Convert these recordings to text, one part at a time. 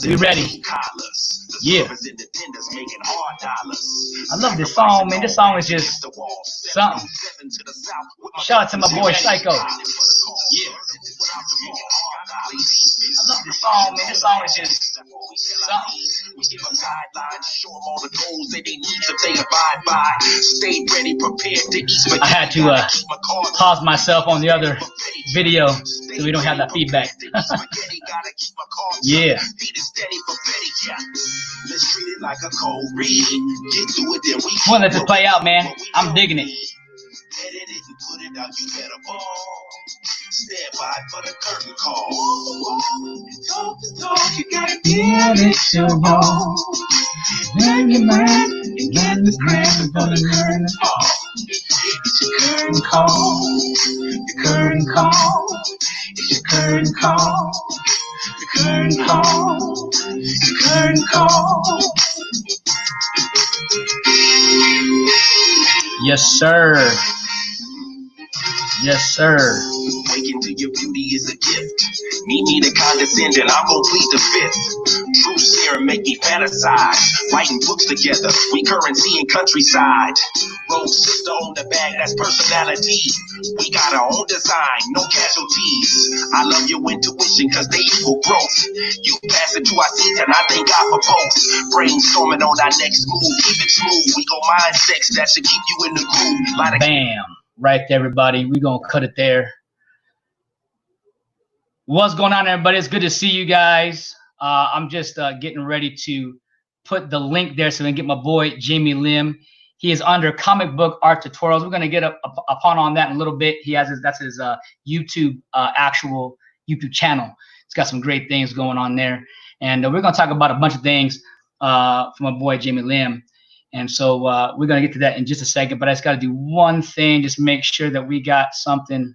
We ready? Yeah. I love this song, man. This song is just something. Shout out to my boy Psycho. Yeah. I love this song, man. This song is just something. We give them guidelines, show them all the goals that they need to they abide by. Stay ready, prepared to eat. I had to pause myself on the other video so we don't have that feedback. Yeah. Well, let it play out, man. I'm digging it. Stand by for the curtain call. Talk, you gotta get it to know. Learn your mind, you got the plan for the curtain call. It's your curtain call. Your curtain call. It's your curtain call. Your curtain call. Your curtain call. Yes, sir. Yes, sir. Waking to your beauty is a gift. Need me to condescend and I'm gonna plead the fifth. True serum make me fantasize. Writing books together, we currency and countryside. Road sister on the bag, that's personality. We got our own design, no casualties. I love your intuition cause they equal growth. You pass it to our seats and I thank God for both. Brainstorming on our next move, keep it smooth. We go mind sex, that should keep you in the groove. Bam. Right there, everybody. We're going to cut it there. What's going on, everybody? It's good to see you guys. I'm just getting ready to put the link there so we can get my boy, Jaime Lim. He is under comic book art tutorials. We're going to get upon on that in a little bit. That's his YouTube, actual YouTube channel. It's got some great things going on there. And we're going to talk about a bunch of things from my boy, Jaime Lim. And so we're going to get to that in just a second, but I just got to do one thing, just make sure that we got something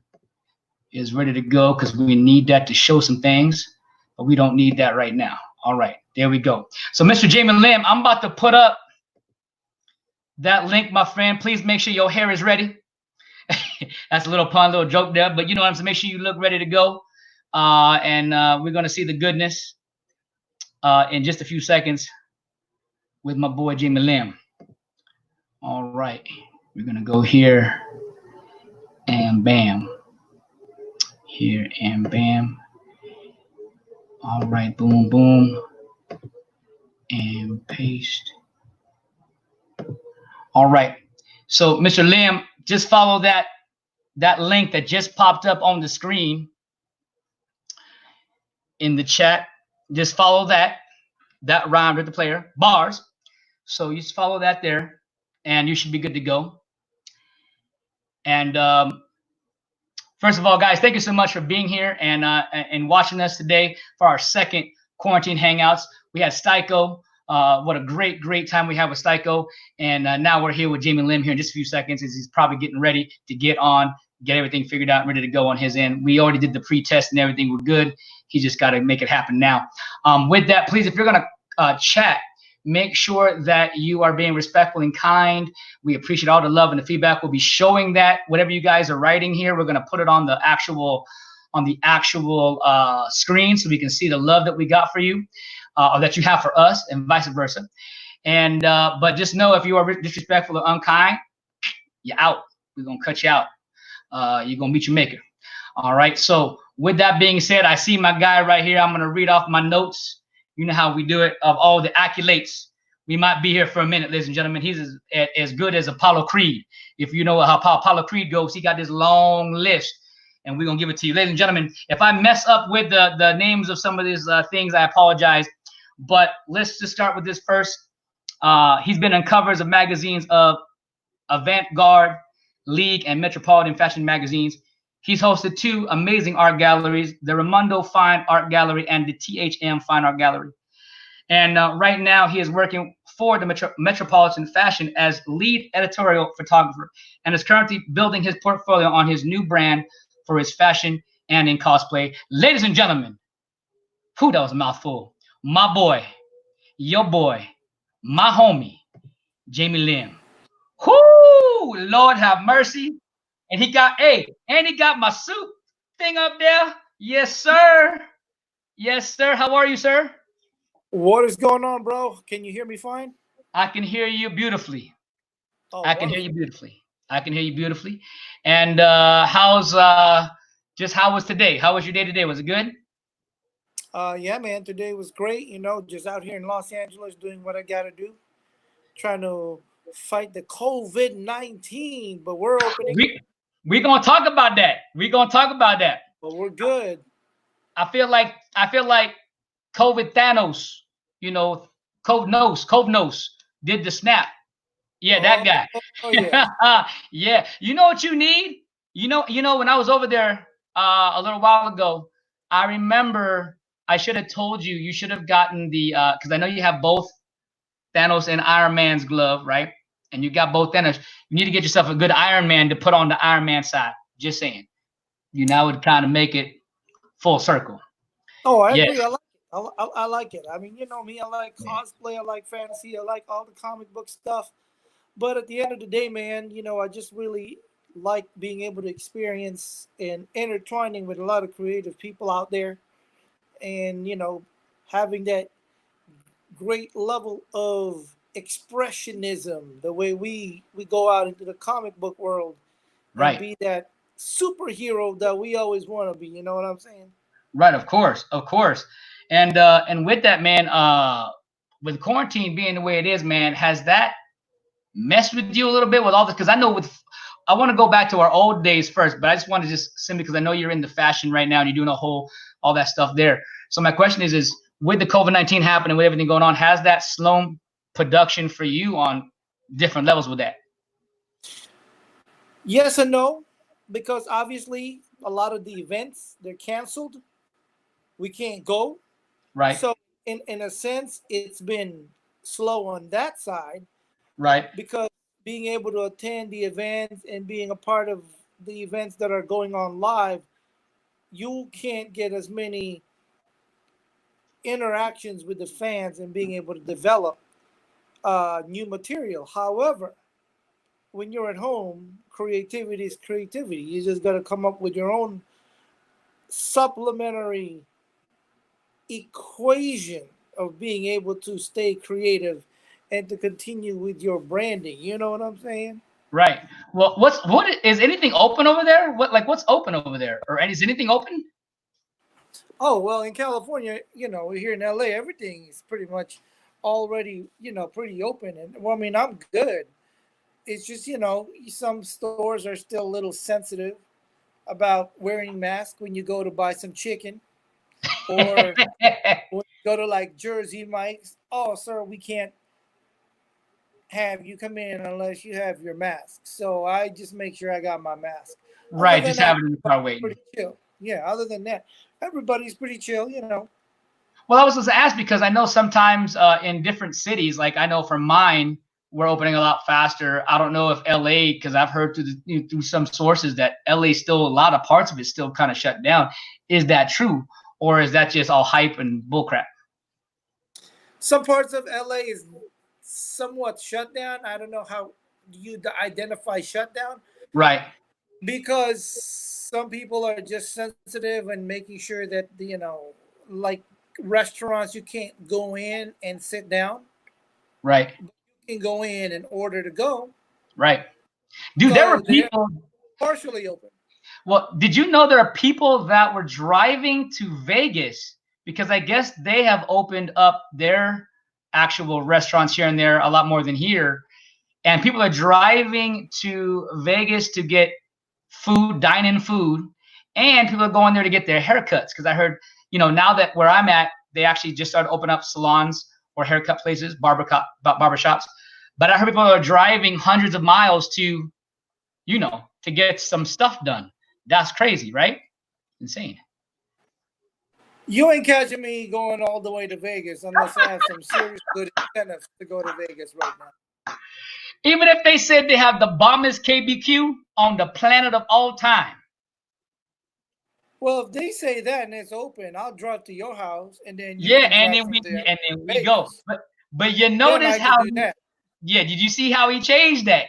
is ready to go because we need that to show some things, but we don't need that right now. All right, there we go. So Mr. Jaime Lim, I'm about to put up that link, my friend. Please make sure your hair is ready. That's a little pun, little joke there, but you know what I'm saying? Make sure you look ready to go. And we're going to see the goodness in just a few seconds with my boy, Jaime Lim. All right, we're gonna go here and bam, here and bam. All right, boom, boom, and paste. All right, so Mr. Lim, just follow that link that just popped up on the screen in the chat. Just follow that rhymed with the player bars. So you just follow that there. And you should be good to go. And first of all, guys, thank you so much for being here and watching us today for our second quarantine hangouts. We had Styko. What a great time we had with Styko. And now we're here with Jaime Lim here in just a few seconds as he's probably getting ready to get everything figured out and ready to go on his end. We already did the pre-test and everything. We're good. He just got to make it happen now. With that, please, if you're going to chat, make sure that you are being respectful and kind. We appreciate all the love and the feedback. We'll be showing that whatever you guys are writing here, we're going to put it on the actual screen so we can see the love that we got for you, or that you have for us, and vice versa. And but just know if you are disrespectful or unkind, you're out. We're going to cut you out. You're going to meet your maker. All right. So with that being said, I see my guy right here. I'm going to read off my notes. You know how we do it, of all the accolades. We might be here for a minute, ladies and gentlemen. He's as good as Apollo Creed. If you know how Apollo Creed goes, he got this long list, and we're going to give it to you. Ladies and gentlemen, if I mess up with the names of some of these things, I apologize. But let's just start with this first. He's been on covers of magazines of Avant, Garde, LVegue, and Metropolitan Fashion magazines. He's hosted two amazing art galleries, the Raymundo Fine Art Gallery and the THM Fine Art Gallery. And right now he is working for the Metropolitan Fashion as lead editorial photographer and is currently building his portfolio on his new brand for his fashion and in cosplay. Ladies and gentlemen, that was a mouthful. My boy, your boy, my homie, Jaime Lim. Lord have mercy. And he got my suit thing up there. Yes, sir. Yes, sir. How are you, sir? What is going on, bro? Can you hear me fine? I can hear you beautifully. Oh, I can hear you wonderful. beautifully. I can hear you beautifully. And just how was today? How was your day today? Was it good? Yeah, man. Today was great. Just out here in Los Angeles doing what I gotta do, trying to fight the COVID-19. But we're opening. We gonna talk about that. We gonna talk about that. But we're good. I feel like COVID Thanos, you know, Cove Nose did the snap. Yeah, that Oh, guy. yeah. Yeah. You know what you need? You know, when I was over there a little while ago, I remember I should have told you you should have gotten the because I know you have both Thanos and Iron Man's glove, right? And you got both Thanos. You need to get yourself a good Iron Man to put on the Iron Man side. Just saying. You now would kind of make it full circle. Oh, I Yeah. agree. I like it. I like it. I mean, you know me. I like cosplay. I like fantasy. I like all the comic book stuff. But at the end of the day, man, I just really like being able to experience and intertwining with a lot of creative people out there, and having that great level of expressionism, the way we go out into the comic book world and Right. be that superhero that we always want to be. You know what I'm saying? Right, of course, of course. And with that, man, with quarantine being the way it is, man, has that messed with you a little bit with all this? Because I know I want to go back to our old days first, but I just want to just simply because I know you're in the fashion right now and you're doing all that stuff there. So my question is with the COVID-19 happening, with everything going on, has that slowed production for you on different levels with that? Yes and no, because obviously a lot of the events they're canceled. We can't go. Right, So in a sense, it's been slow on that side right, because being able to attend the events and being a part of the events that are going on live, you can't get as many interactions with the fans and being able to develop new material. However, when you're at home, creativity is creativity. You just got to come up with your own supplementary equation of being able to stay creative and to continue with your branding. You know what I'm saying? right. Well, what is anything open over there? What's open over there? Or is anything open? Oh, well, in California, here in LA, everything is pretty much already, pretty open. And well, I mean, I'm good. It's just, some stores are still a little sensitive about wearing masks when you go to buy some chicken, or when you go to like Jersey Mike's. Oh, sir, we can't have you come in unless you have your mask. So I just make sure I got my mask. Other Right, than just that, having in the car waiting. pretty chill. Yeah, other than that, everybody's pretty chill. Well, I was just asked because I know sometimes in different cities, like I know for mine, we're opening a lot faster. I don't know if LA, because I've heard through some sources that LA still a lot of parts of it still kind of shut down. Is that true, or is that just all hype and bullcrap? Some parts of LA is somewhat shut down. I don't know how you identify shutdown Right, because some people are just sensitive and making sure that like restaurants, you can't go in and sit down. right, You can go in and order to go. right. Dude, there were So they're people. partially open. Well, did you know there are people that were driving to Vegas because I guess they have opened up their actual restaurants here and there a lot more than here, and people are driving to Vegas to get food, dine-in food, and people are going there to get their haircuts because I heard, now that where I'm at, they actually just started opening up salons or haircut places, barbershops. But I heard people are driving hundreds of miles to get some stuff done. That's crazy, right? Insane. You ain't catching me going all the way to Vegas unless I have some serious good incentives to go to Vegas right now. Even if they said they have the bombest KBQ on the planet of all time. Well, if they say that and it's open, I'll drive to your house and then you Yeah, can and drive then from we there and to then we go. Vegas. But you Then notice I can how do that. yeah, did you see how he changed that?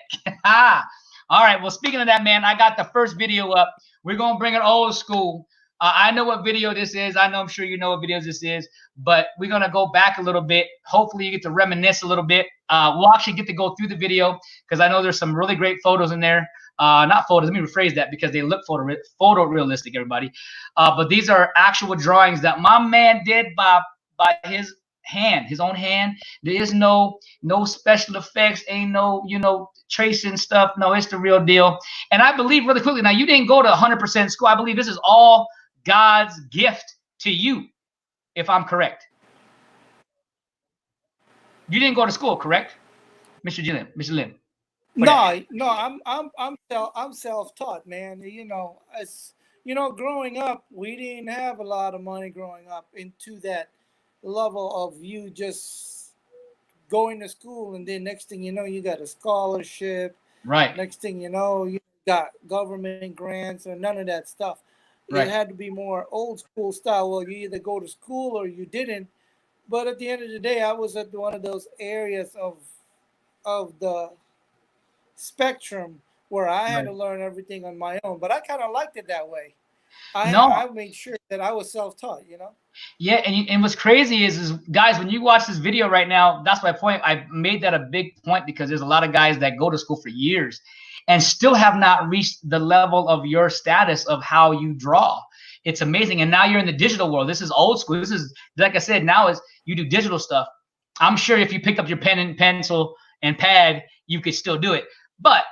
All right. Well, speaking of that, man, I got the first video up. We're gonna bring it old school. I know what video this is. I'm sure you know what videos this is, but we're going to go back a little bit. Hopefully you get to reminisce a little bit. We'll actually get to go through the video because I know there's some really great photos in there. Not photos, let me rephrase that because they look photorealistic, everybody. But these are actual drawings that my man did by his hand, his own hand. There is no special effects, ain't no, tracing stuff. No, it's the real deal. And I believe really quickly, now you didn't go to 100% school. I believe this is all God's gift to you, if I'm correct. You didn't go to school, correct, Mr. Lim? No, I'm self-taught, man. Growing up, we didn't have a lot of money growing up into that level of you just going to school, and then next thing you know, you got a scholarship. Right. Next thing you know, you got government grants or none of that stuff. Right. It had to be more old school style. Well, you either go to school or you didn't. But at the end of the day, I was at one of those areas of the spectrum where I had to learn everything on my own. But I kind of liked it that way. I made sure that I was self-taught, Yeah, and what's crazy is guys, when you watch this video right now, that's my point. I made that a big point because there's a lot of guys that go to school for years and still have not reached the level of your status of how you draw. It's amazing. And now you're in the digital world. This is old school. This is, like I said, now is you do digital stuff. I'm sure if you picked up your pen and pencil and pad, you could still do it. But,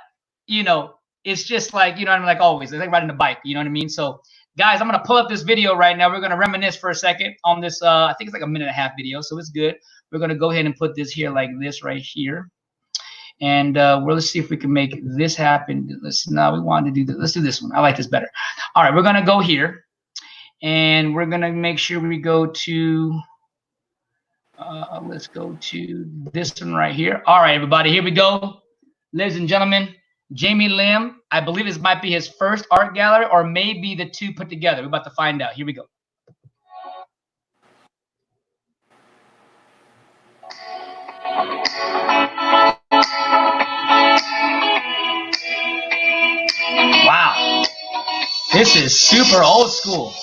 it's just like, like always, it's like riding a bike, you know what I mean? So guys, I'm going to pull up this video right now. We're going to reminisce for a second on this. I think it's like a 1.5-minute video, so it's good. We're going to go ahead and put this here like this right here. And let's see if we can make this happen. We wanted to do this. Let's do this one. I like this better. All right, we're going to go here. And we're going to make sure we go to, let's go to this one right here. All right, everybody, here we go. Ladies and gentlemen, Jaime Lim, I believe this might be his first art gallery or maybe the two put together. We're about to find out. Here we go. Wow. This is super old school.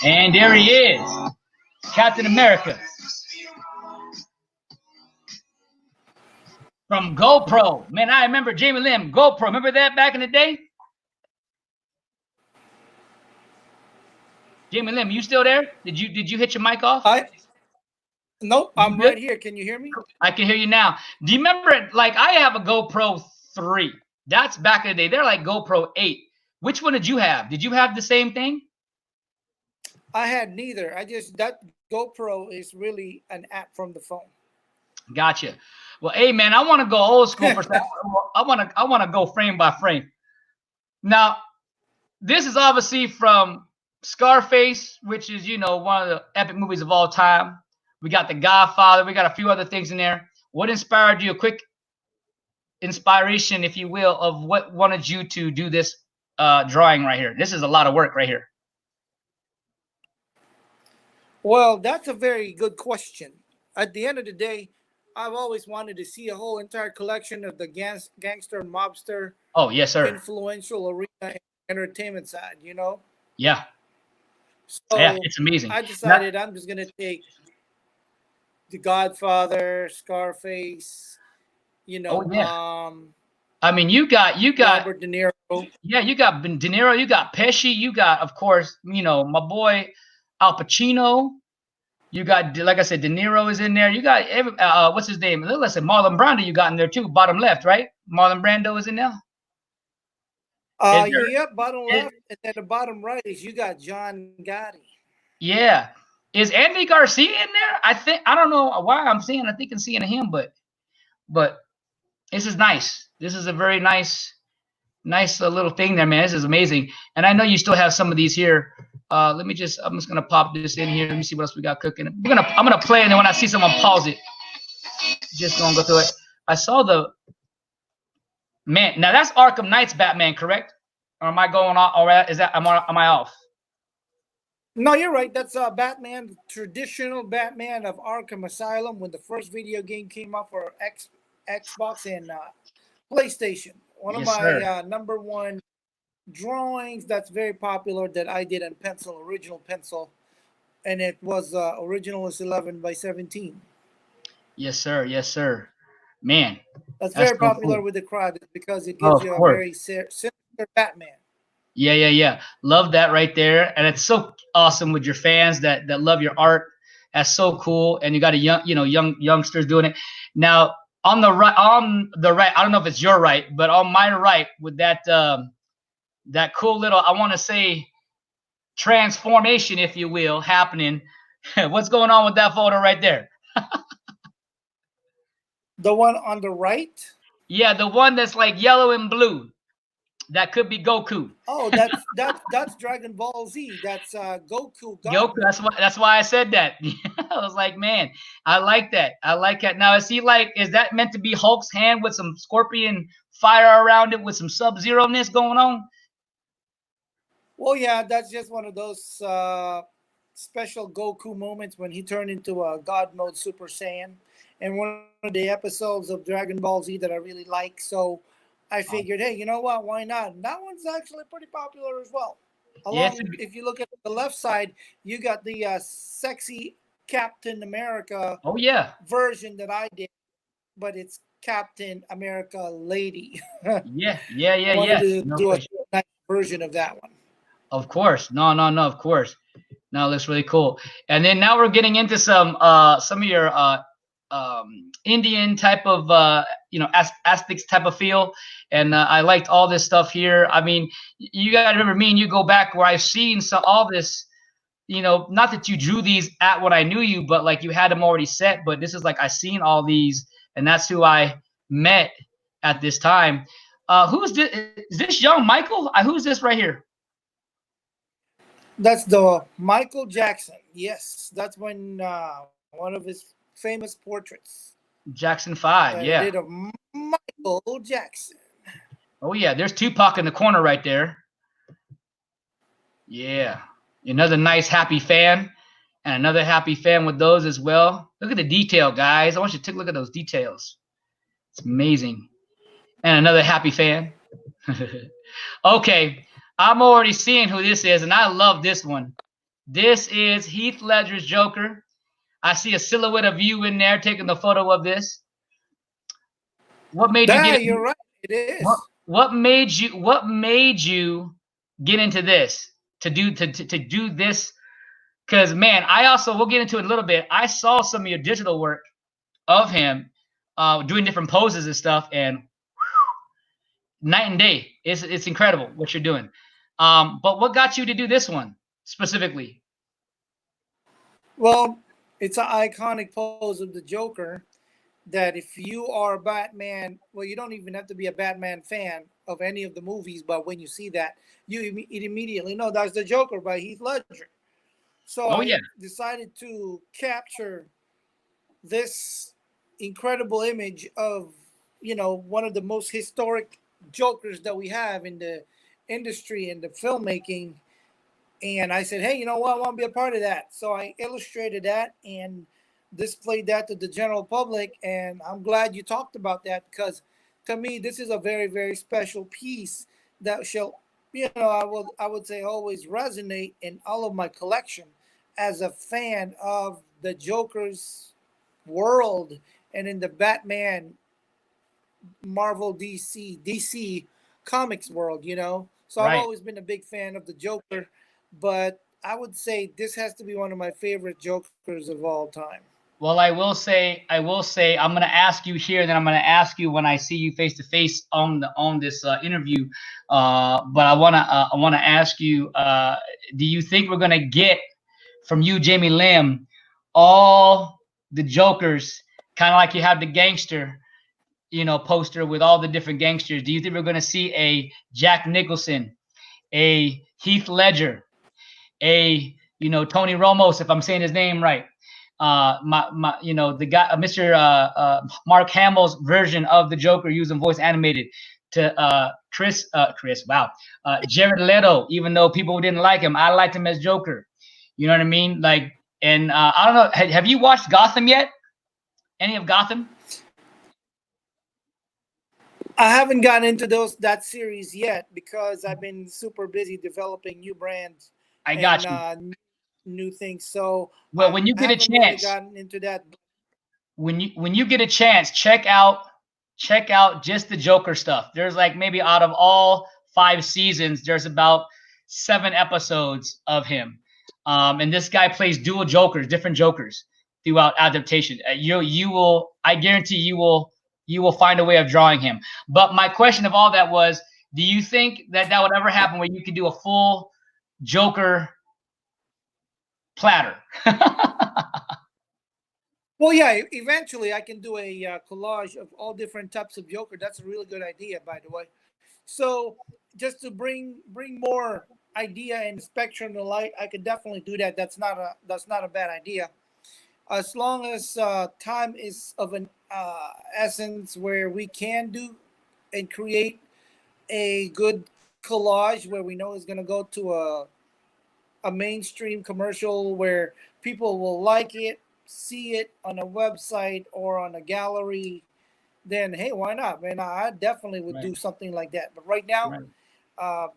And there he is, Captain America. From GoPro. Man, I remember Jaime Lim, GoPro. Remember that back in the day? Jaime Lim, you still there? Did you hit your mic off? Nope, I'm right here. Can you hear me? I can hear you now. Do you remember, like, I have a GoPro 3. That's back in the day. They're like GoPro 8. Which one did you have? Did you have the same thing? I had neither. That GoPro is really an app from the phone. Gotcha. Well, hey man, I want to go old school for second. I want to go frame by frame. Now, this is obviously from Scarface, which is, one of the epic movies of all time. We got The Godfather. We got a few other things in there. What inspired you? A quick inspiration, if you will, of what wanted you to do this drawing right here. This is a lot of work right here. Well, that's a very good question. At the end of the day, I've always wanted to see a whole entire collection of the gangster and mobster. Oh, yes, sir. Influential arena and entertainment side, Yeah. So yeah, it's amazing. I decided I'm just going to take The Godfather, Scarface, Oh, yeah. I mean, you got Robert De Niro. Yeah, you got De Niro, you got Pesci, you got, of course, my boy Al Pacino. You got, like I said, De Niro is in there. You got what's his name? Listen, Marlon Brando. You got in there too. Bottom left, right? Marlon Brando is in there. Yeah, bottom left, and then the bottom right is you got John Gotti. Yeah, is Andy Garcia in there? I don't know why I'm seeing him, but this is nice. This is a very nice little thing there, man. This is amazing. And I know you still have some of these here I'm just gonna pop this in here. Let me see what else we got cooking. I'm gonna play, and then when I see someone pause it, just gonna go through it. I saw the man. Now that's Arkham Knight's Batman, correct? Or am I going off? All right, am I off? No, you're right. That's Batman, traditional Batman of Arkham Asylum when the first video game came out for Xbox and PlayStation. One of my number one drawings that's very popular that I did in pencil, original pencil, and it was original is 11 by 17. Yes, sir. Yes, sir. Man, that's very popular with the crowd because it gives you a very sinister Batman. Yeah. Love that right there, and it's so awesome with your fans that love your art. That's so cool, and you got a young youngsters doing it. Now on the right, I don't know if it's your right, but on my right with that that cool little, I want to say, transformation, if you will, happening. What's going on with that photo right there? The one on the right? Yeah, the one that's like yellow and blue. That could be Goku. Oh, that's Dragon Ball Z. That's Goku. Goku. That's why I said that. I was like, man, I like that. I like that. Now, is that meant to be Hulk's hand with some scorpion fire around it with some Sub-Zero-ness going on? Well, yeah, that's just one of those special Goku moments when he turned into a God mode Super Saiyan, and one of the episodes of Dragon Ball Z that I really like. So I figured, hey, you know what? Why not? And that one's actually pretty popular as well. If you look at the left side, you got the sexy Captain America version that I did, but it's Captain America Lady. Yeah. Do a nice version of that one. Of course. No, of course. No, it looks really cool. And then now we're getting into some of your Indian type of Aztecs type of feel, and I liked all this stuff here. I mean, you got to remember, me and you go back where I've seen all this. Not that you drew these at what I knew you, but like you had them already set. But this is like I seen all these, and that's who I met at this time. Who's this? Is this young Michael? Who's this right here? That's the Michael Jackson. Yes, that's when one of his famous portraits. Jackson 5, yeah. Did of Michael Jackson. Oh yeah, there's Tupac in the corner right there. Yeah, another nice happy fan, and another happy fan with those as well. Look at the detail, guys. I want you to take a look at those details. It's amazing. And another happy fan. Okay, I'm already seeing who this is, and I love this one. This is Heath Ledger's Joker. I see a silhouette of you in there taking the photo of this. What made you get? You're right. It is. What made you get into this? To do this? Because man, we'll get into it a little bit. I saw some of your digital work of him doing different poses and stuff, and night and day. It's incredible what you're doing. But what got you to do this one specifically? Well, it's an iconic pose of the Joker that if you are a Batman, well, you don't even have to be a Batman fan of any of the movies, but when you see that, you immediately know that's the Joker by Heath Ledger. So I decided to capture this incredible image of, one of the most historic Jokers that we have in the industry and the filmmaking. And I said, hey, you know what? I want to be a part of that. So I illustrated that and displayed that to the general public. And I'm glad you talked about that because to me, this is a very, very special piece that shall, I would say always resonate in all of my collection as a fan of the Joker's world and in the Batman, Marvel, DC comics world, So I've always been a big fan of the Joker. But I would say this has to be one of my favorite Jokers of all time. Well, I will say, I'm going to ask you here, and then I'm going to ask you when I see you face to face on this interview. But I want to ask you, do you think we're going to get from you, Jaime Lim, all the Jokers, kind of like you have the gangster, poster with all the different gangsters? Do you think we're going to see a Jack Nicholson, a Heath Ledger, a Tony Ramos, if I'm saying his name right. The guy, Mr. Mark Hamill's version of the Joker using voice animated, to Chris, wow, Jared Leto. Even though people didn't like him, I liked him as Joker. You know what I mean? Like, and I don't know. Have you watched Gotham yet? Any of Gotham? I haven't gotten into that series yet because I've been super busy developing new brands. I got you. New things. So well, when you get a chance, really gotten into that. When you get a chance, check out just the Joker stuff. There's like maybe out of all 5 seasons, there's about 7 episodes of him. And this guy plays dual Jokers, different Jokers throughout adaptation. You will, I guarantee you will find a way of drawing him. But my question of all that was, do you think that would ever happen where you could do a full Joker platter? Well, yeah, eventually I can do a collage of all different types of Joker. That's a really good idea, by the way. So just to bring more idea and spectrum to light, I could definitely do that. That's not a bad idea. As long as time is of an essence where we can do and create a good collage where we know it's going to go to a mainstream commercial where people will like it, see it on a website or on a gallery, then hey, why not, man? I definitely would do something like that. But right now,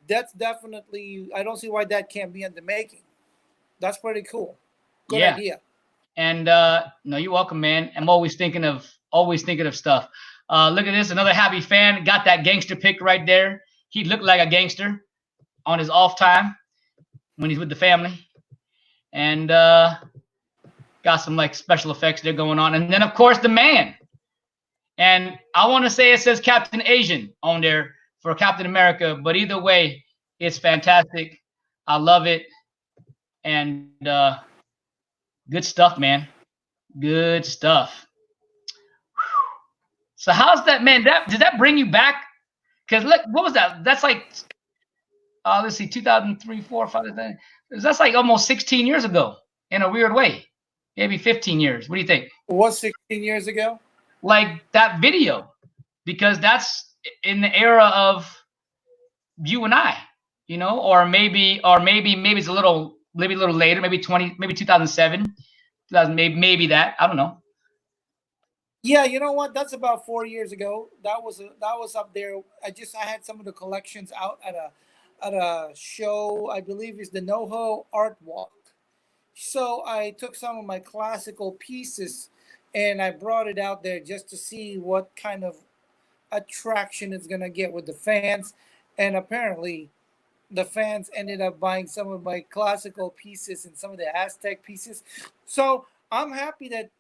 that's definitely, I don't see why that can't be in the making. That's pretty cool. Good idea. And no, you're welcome, man. I'm always thinking of stuff. Look at this, another happy fan got that gangster pic right there. He looked like a gangster on his off time when he's with the family, and got some like special effects there going on. And then of course the man, and I want to say it says Captain Asian on there for Captain America, but either way, it's fantastic. I love it, and good stuff, man. Good stuff. So how's that, man? Did that bring you back? Because look, what was that? That's like, let's see, 2003, 4, 5. That's like almost 16 years ago in a weird way. Maybe 15 years. What do you think? What, 16 years ago? Like that video, because that's in the era of you and I, or maybe it's a little later, maybe 2007, maybe that. I don't know. Yeah, you know what? That's about 4 years ago. That was up there. I had some of the collections out at a show. I believe it's the NoHo Art Walk. So I took some of my classical pieces and I brought it out there just to see what kind of attraction it's gonna get with the fans. And apparently, the fans ended up buying some of my classical pieces and some of the Aztec pieces. So I'm happy that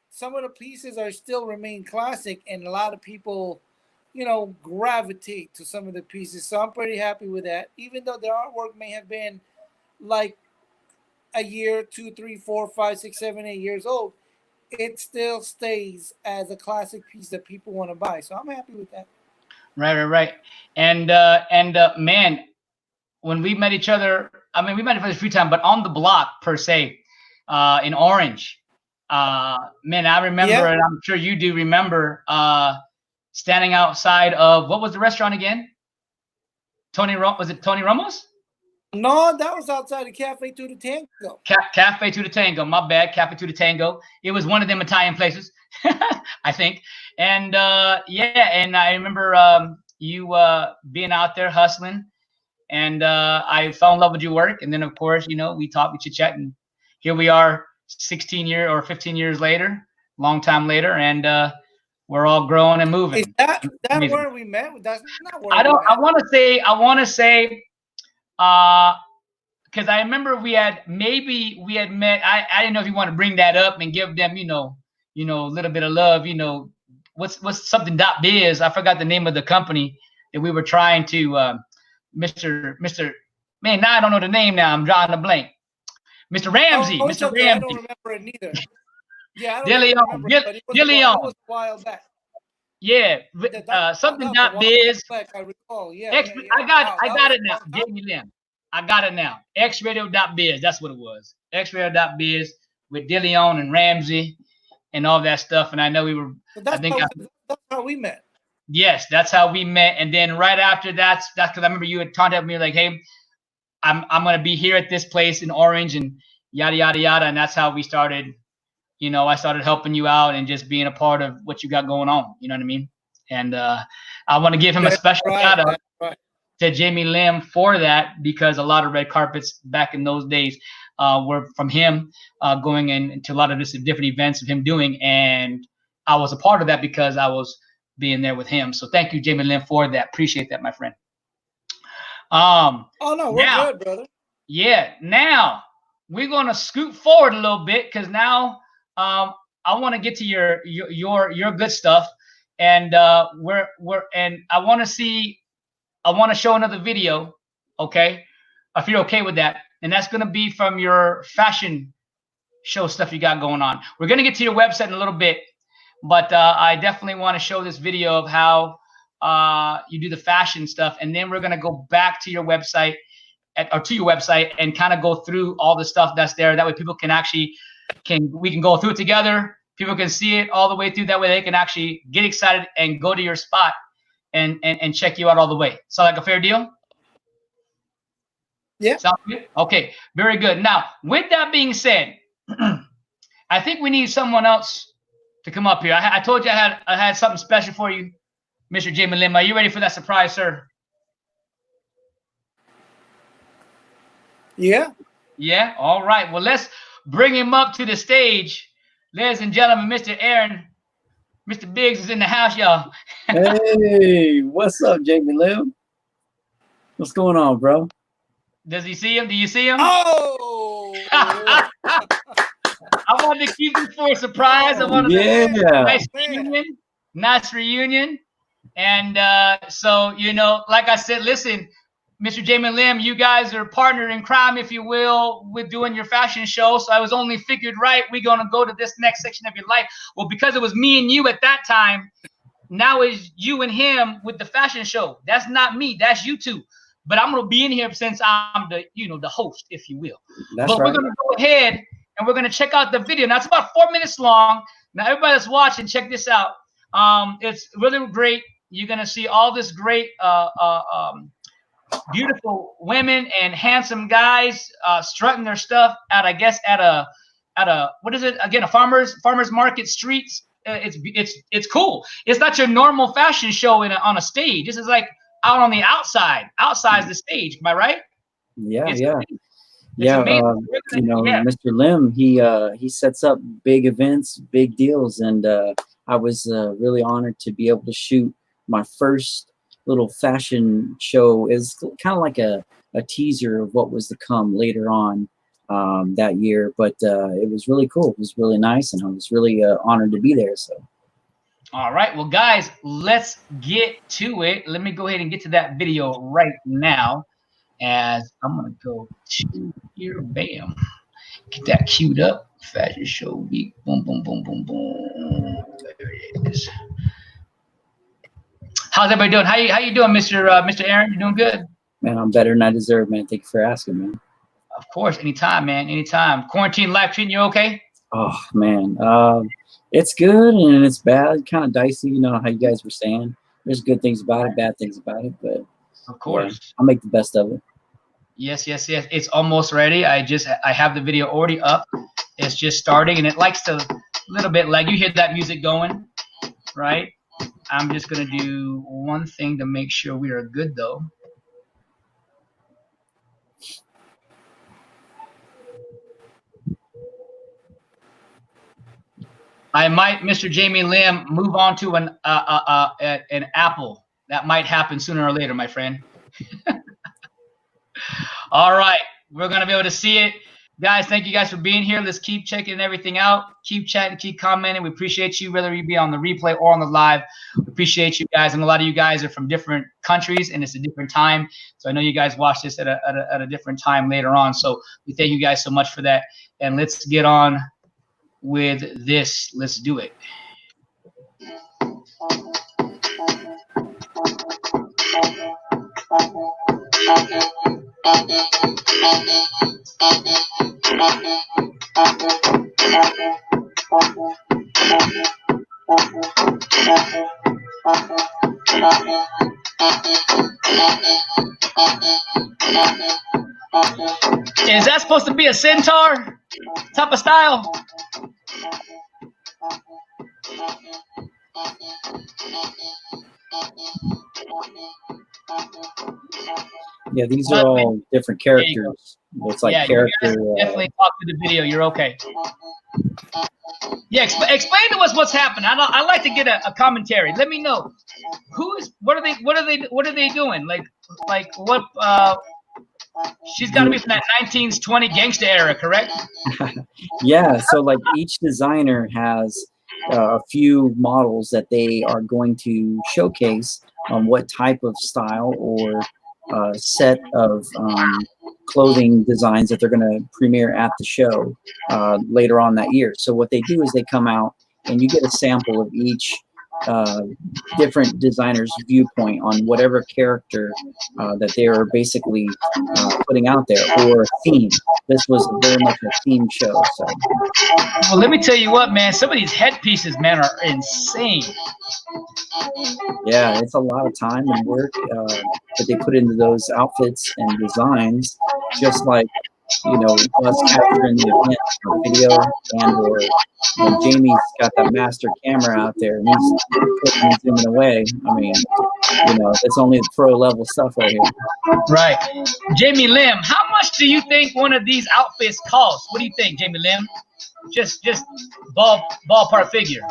some of the pieces are still remain classic, and a lot of people, gravitate to some of the pieces. So I'm pretty happy with that. Even though the artwork may have been like a year, 2, 3, 4, 5, 6, 7, 8 years old, it still stays as a classic piece that people want to buy. So I'm happy with that. Right. And man, when we met each other, I mean, we met for the free time, but on the block per se, in Orange, man, I remember, and I'm sure you do remember, standing outside of, what was the restaurant again? Was it Tony Ramos? No, that was outside of Cafe to the Tango. Cafe to the Tango, my bad. Cafe to the Tango. It was one of them Italian places, I think. And and I remember you being out there hustling, and I fell in love with your work. And then of course, we talked, we chit-chat, and here we are 16 years or 15 years later, long time later, and we're all growing and moving. Is that where we met? That's not where I want to say because I remember we had met. I didn't know if you want to bring that up and give them, a little bit of love. What's something .biz? I forgot the name of the company that we were trying to. Mr. Man, now I don't know the name. Now I'm drawing a blank. Mr. Ramsey. Mr. Okay. Ramsey. I don't remember it neither. Yeah, I don't remember it, but it was a while back. Yeah, something .biz. I recall. Yeah, I got it now. Jaime Lim. I got it now. Xradio.biz. That's what it was. Xradio.biz with DeLeon and Ramsey and all that stuff. And I know we were. So that's how we met. Yes, that's how we met. And then right after that's because I remember you had contacted me like, hey, I'm gonna be here at this place in Orange and yada yada yada. And that's how we started. You know, I started helping you out and just being a part of what you got going on. You know what I mean? And I want to give him a special shout out to Jaime Lim for that, because a lot of red carpets back in those days were from him, going into a lot of different events of him doing, and I was a part of that because I was being there with him. So thank you, Jaime Lim, for that. Appreciate that, my friend. Oh no, we're good, brother. Yeah, now we're gonna scoot forward a little bit because now I want to get to your good stuff, and and I want to show another video, okay? If you're okay with that. And that's going to be from your fashion show stuff you got going on. We're going to get to your website in a little bit, but I definitely want to show this video of how you do the fashion stuff. And then we're going to go back to your website and kind of go through all the stuff that's there. That way people can actually, we can go through it together. People can see it all the way through. That way they can actually get excited and go to your spot and check you out all the way. Sound like a fair deal? Yeah. Sound good? Okay, very good. Now, with that being said, I think we need someone else to come up here. I told you I had something special for you, Mr. Jaime Lim. Are you ready for that surprise, sir? Yeah. Yeah. All right. Well, let's bring him up to the stage, ladies and gentlemen. Mr. Aaron, Mr. Biggs is in the house, y'all. Hey, what's up, Jaime Lim? What's going on, bro? Does he see him? Do you see him? Oh! I wanted to keep it for a surprise. I wanted to nice reunion. And so, you know, like I said, listen, Mr. Jaime Lim, you guys are partnered in crime, if you will, with doing your fashion show. So I was only figured, right, we're going to go to this next section of your life. Well, because it was me and you at that time, now it's you and him with the fashion show. That's not me. That's you two. But I'm going to be in here since I'm the, you know, the host, if you will. That's but right. We're going to go ahead and we're going to check out the video. Now, it's about 4 minutes long. Now, everybody that's watching, check this out. It's really great. You're going to see all this great, beautiful women and handsome guys strutting their stuff at, I guess, at a what is it again? A farmers market streets. It's cool. It's not your normal fashion show on a stage. This is like out on the outside the stage. Am I right? Yeah, it's yeah. Amazing. Yeah, you know, yeah. Mr. Lim, he sets up big events, big deals, and I was really honored to be able to shoot my first little fashion show. Is kind of like a teaser of what was to come later on that year, but it was really cool. It was really nice, and I was really honored to be there. So. All right, well, guys, let's get to it. Let me go ahead and get to that video right now. As I'm gonna go to here, bam, get that queued up. Fashion show week, boom, boom, boom, boom, boom. There it is. How's everybody doing? How you doing, Mr. Aaron? You doing good? Man, I'm better than I deserve, man. Thank you for asking, man. Of course, anytime, man, anytime. Quarantine life treating you okay? Oh man, it's good and it's bad, kind of dicey. You know how you guys were saying. There's good things about it, bad things about it, but of course, yeah, I'll make the best of it. Yes. It's almost ready. I have the video already up. It's just starting, and it likes to a little bit lag. You hear that music going, right? I'm just gonna do one thing to make sure we are good, though. I might, Mr. Jaime Lim, move on to an Apple. That might happen sooner or later, my friend. All right, we're gonna be able to see it, guys. Thank you guys for being here. Let's keep checking everything out. Keep chatting, keep commenting. We appreciate you, whether you be on the replay or on the live. We appreciate you guys, and a lot of you guys are from different countries, and it's a different time. So I know you guys watch this at a different time later on. So we thank you guys so much for that, and let's get on with this. Let's do it. Is that supposed to be a centaur type of style? Yeah, these are all different characters. It's like character. Definitely talk to the video. You're okay. Yeah, explain to us what's happening. I like to get a commentary. Let me know what are they doing? Like what? She's got to be from that 1920 gangsta era, correct? Yeah. So like each designer has a few models that they are going to showcase on what type of style or set of clothing designs that they're going to premiere at the show later on that year. So what they do is they come out and you get a sample of each different designer's viewpoint on whatever character that they are basically putting out there, or a theme. This was very much a theme show. So, well, let me tell you what, man. Some of these headpieces, man, are insane. Yeah, it's a lot of time and work that they put into those outfits and designs, just like, you know, us capturing the event on video, and or when Jamie's got that master camera out there and he's clicking and zooming away. I mean, you know, it's only pro level stuff right here. Right. Jaime Lim, how much do you think one of these outfits costs? What do you think, Jaime Lim? Just ballpark figure.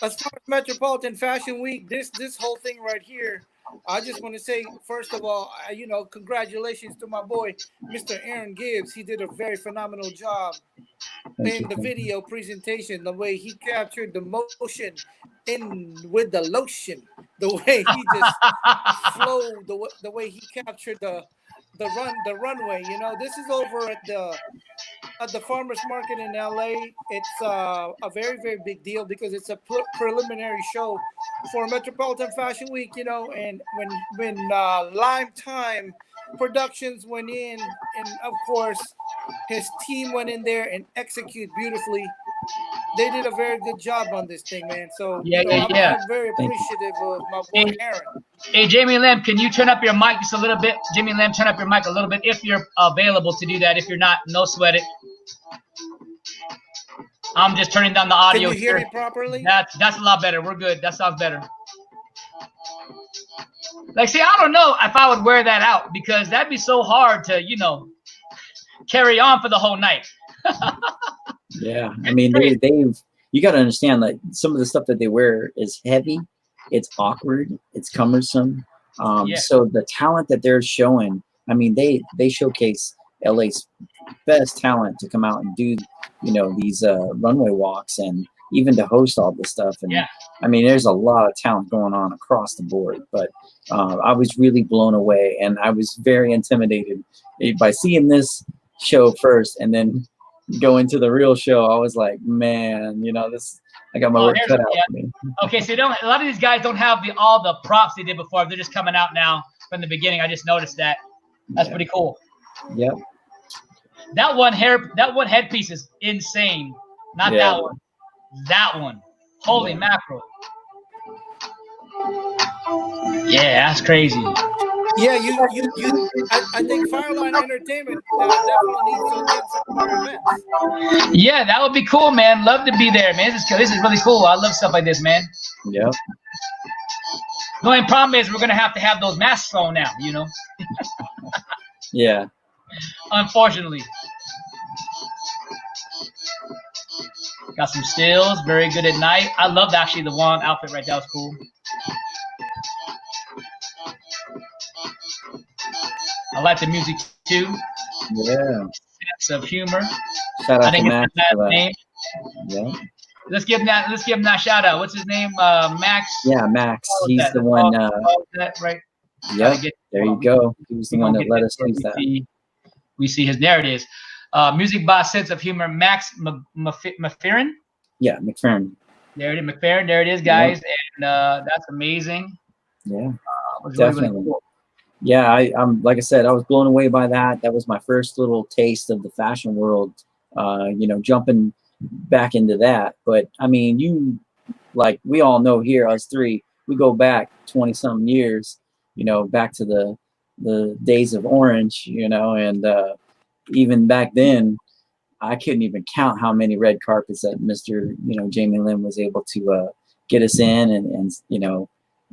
As far as Metropolitan Fashion Week, this whole thing right here, I just want to say, first of all, you know, congratulations to my boy, Mr. Aaron Gibbs. He did a very phenomenal job in the video presentation, the way he captured the motion in with the lotion, the way he just flowed, the way he captured the runway. You know, this is over at the farmers market in LA. It's a very, very big deal because it's a preliminary show for Metropolitan Fashion Week, you know. And when Lifetime Productions went in, and of course his team went in there and execute beautifully. They did a very good job on this thing, man. So I'm very appreciative of my boy Aaron. Hey, Jaime Lim, can you turn up your mic just a little bit? Jaime Lim, turn up your mic a little bit if you're available to do that. If you're not, no sweat it. I'm just turning down the audio. Can you hear me properly? That's a lot better. We're good. That sounds better. Like, see, I don't know if I would wear that out because that'd be so hard to, you know, carry on for the whole night. Yeah, I mean, you got to understand, like, some of the stuff that they wear is heavy, it's awkward, it's cumbersome. So the talent that they're showing, I mean, they showcase LA's best talent to come out and do, you know, these runway walks and even to host all this stuff. And I mean, there's a lot of talent going on across the board, but I was really blown away and I was very intimidated by seeing this show first and then go into the real show. I was like, man, you know, I got my work cut out for me. Okay, so a lot of these guys don't have all the props they did before. They're just coming out now from the beginning. I just noticed that. That's pretty cool. Yep. That one headpiece is insane. Not that one. That one. Holy mackerel. Yeah, that's crazy. Yeah, I think Fireline Entertainment definitely needs to get some more events. Yeah, that would be cool, man. Love to be there, man. This is really cool. I love stuff like this, man. Yep. The only problem is we're gonna have to have those masks on now, you know. Yeah. Unfortunately. Got some stills, very good at night. I loved actually the one outfit right there. That was cool. I like the music too. Yeah. Sense of humor. Shout out I think to Max. name. Yeah. Let's give him that shout out. What's his name? Max. Yeah, Max. He's the one. Right. Yeah. There you go. He was the one that let us use that. We see his. There it is. Music by Sense of Humor, Max McFerrin. Yeah, McFerrin. There it is, McFerrin. There it is, guys, and that's amazing. Yeah, Definitely. Really cool. Yeah, I'm like I said, I was blown away by that. That was my first little taste of the fashion world. You know, jumping back into that. But I mean, like we all know here, us three, we go back 20 something years. You know, back to the days of Orange. You know, and even back then, I couldn't even count how many red carpets that Mr. Jaime Lim was able to get us in and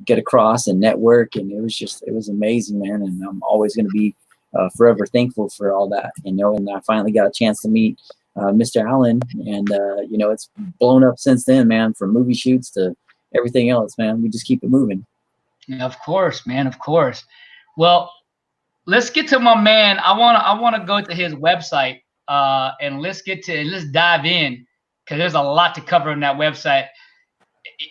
get across and network, and it was amazing, man. And I'm always going to be forever thankful for all that, and I finally got a chance to meet Mr. Allen, and it's blown up since then, man. From movie shoots to everything else, man. We just keep it moving. Yeah, of course, man, of course. Well, let's get to my man. I wanna go to his website and let's dive in, because there's a lot to cover in that website.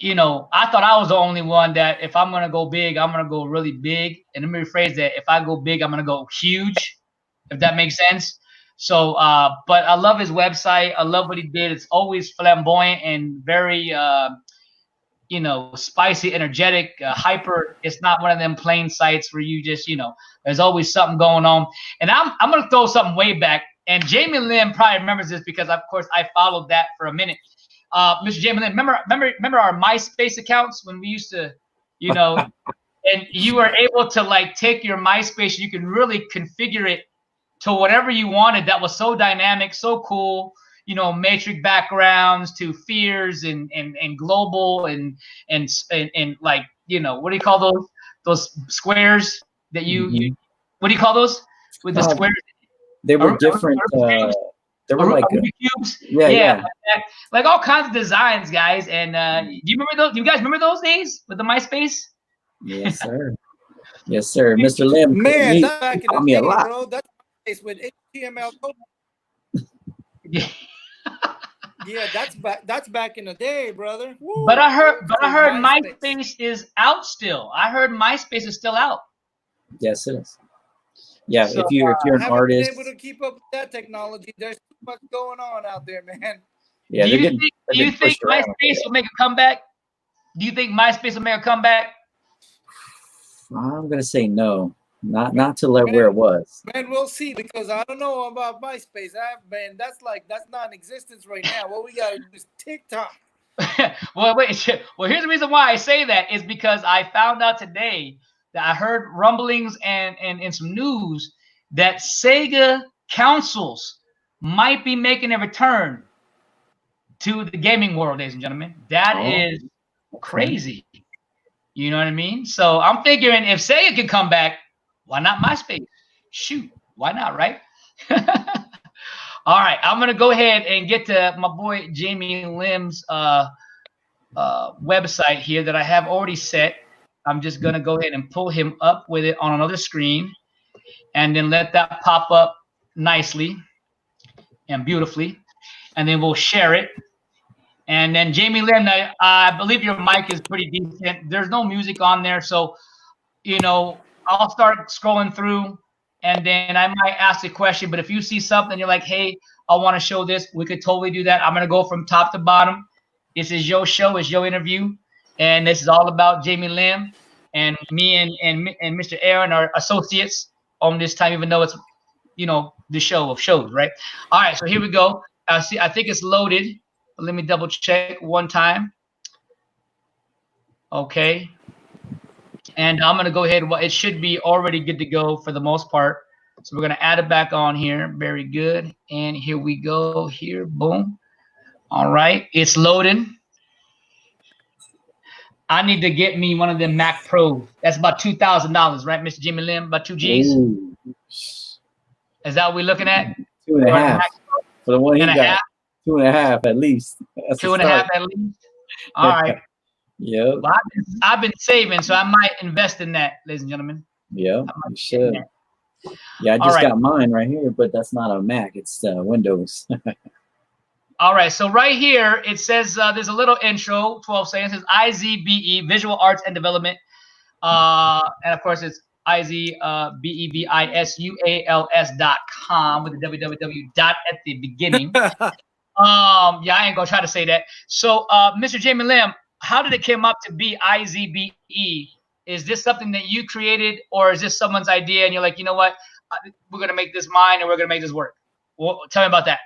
I thought I was the only one that if I'm gonna go big, I'm gonna go really big. And let me rephrase that: if I go big, I'm gonna go huge, if that makes sense. So, but I love his website. I love what he did. It's always flamboyant and very spicy, energetic, hyper. It's not one of them plain sites where you just, there's always something going on. And I'm going to throw something way back. And Jaime Lim probably remembers this because, of course, I followed that for a minute. Mr. Jaime Lim, remember our MySpace accounts when we used to, and you were able to like take your MySpace, you can really configure it to whatever you wanted. That was so dynamic, so cool. Matrix backgrounds to fears and global and like, what do you call those squares that you what do you call those with the squares? They were different. They were like cubes. Yeah. Like all kinds of designs, guys. And do you remember those? Do you guys remember those days with the MySpace? Yes, sir. Yes, sir. Mr. Lim, man, that's back in the me day, a lot. bro. That's with HTML code. Yeah, that's back in the day, brother. Woo. But I heard MySpace is out still. I heard MySpace is still out. Yes, it is. Yeah, so, if you're an artist, been able to keep up with that technology. There's too much going on out there, man. Yeah, do you think MySpace will make a comeback? Do you think MySpace will make a comeback? I'm gonna say no. Not to where it was. Man, we'll see, because I don't know about MySpace. That's non-existence right now. What we gotta do is TikTok. Well, here's the reason why I say that is because I found out today that I heard rumblings and some news that Sega consoles might be making a return to the gaming world, ladies and gentlemen. That is crazy. You know what I mean? So I'm figuring if Sega can come back, why not MySpace? Shoot, why not, right? All right, I'm gonna go ahead and get to my boy Jaime Lim's website here that I have already set. I'm just gonna go ahead and pull him up with it on another screen, and then let that pop up nicely and beautifully, and then we'll share it. And then Jaime Lim, I believe your mic is pretty decent. There's no music on there, so I'll start scrolling through, and then I might ask a question. But if you see something, you're like, hey, I want to show this, we could totally do that. I'm going to go from top to bottom. This is your show. It's your interview. And this is all about Jaime Lim. And me and Mr. Aaron are associates on this time, even though it's, the show of shows, right? All right, so here we go. I think it's loaded. Let me double check one time. Okay. And I'm going to go ahead. Well, it should be already good to go for the most part. So we're going to add it back on here. Very good. And here we go. Here, boom. All right. It's loading. I need to get me one of them Mac Pros. That's about $2,000, right, Mr. Jaime Lim? About 2 G's? Ooh. Is that what we're looking at? 2.5. For the one he got. 2.5 at least. That's 2.5 at least. All right. Yeah. Well, I've been saving, so I might invest in that, ladies and gentlemen. Yeah, you should. Yeah, I just got mine right here, but that's not a Mac. It's Windows. All right. So right here, it says there's a little intro, 12 seconds. It says IZBE, Visual Arts and Development. And, of course, it's IZBEVISUALS.com with the www dot at the beginning. Yeah, I ain't going to try to say that. So, Mr. Jaime Lim, how did it come up to be IZBE Is this something that you created, or is this someone's idea and you're like, you know what, we're going to make this mine and we're going to make this work? Well, tell me about that.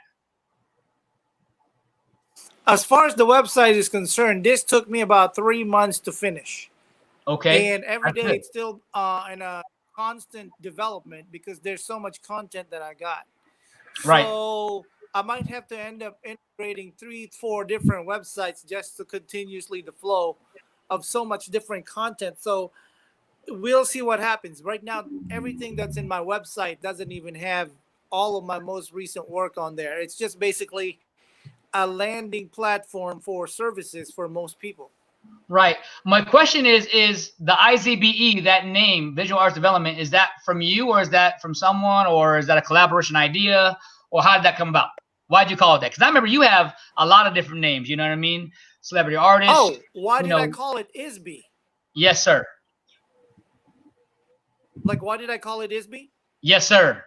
As far as the website is concerned, this took me about 3 months to finish. Okay. And every day it's still in a constant development because there's so much content that I got. Right. So I might have to end up integrating 3-4 different websites just to continuously the flow of so much different content. So we'll see what happens. Right now, everything that's in my website doesn't even have all of my most recent work on there. It's just basically a landing platform for services for most people. Right. My question is the IZBE, that name, Visual Arts Development, is that from you, or is that from someone, or is that a collaboration idea, or how did that come about? Why'd you call it that? Because I remember you have a lot of different names, you know what I mean? Celebrity artist. Oh, why did I call it ISB? Yes, sir. Like, why did I call it ISB? Yes, sir.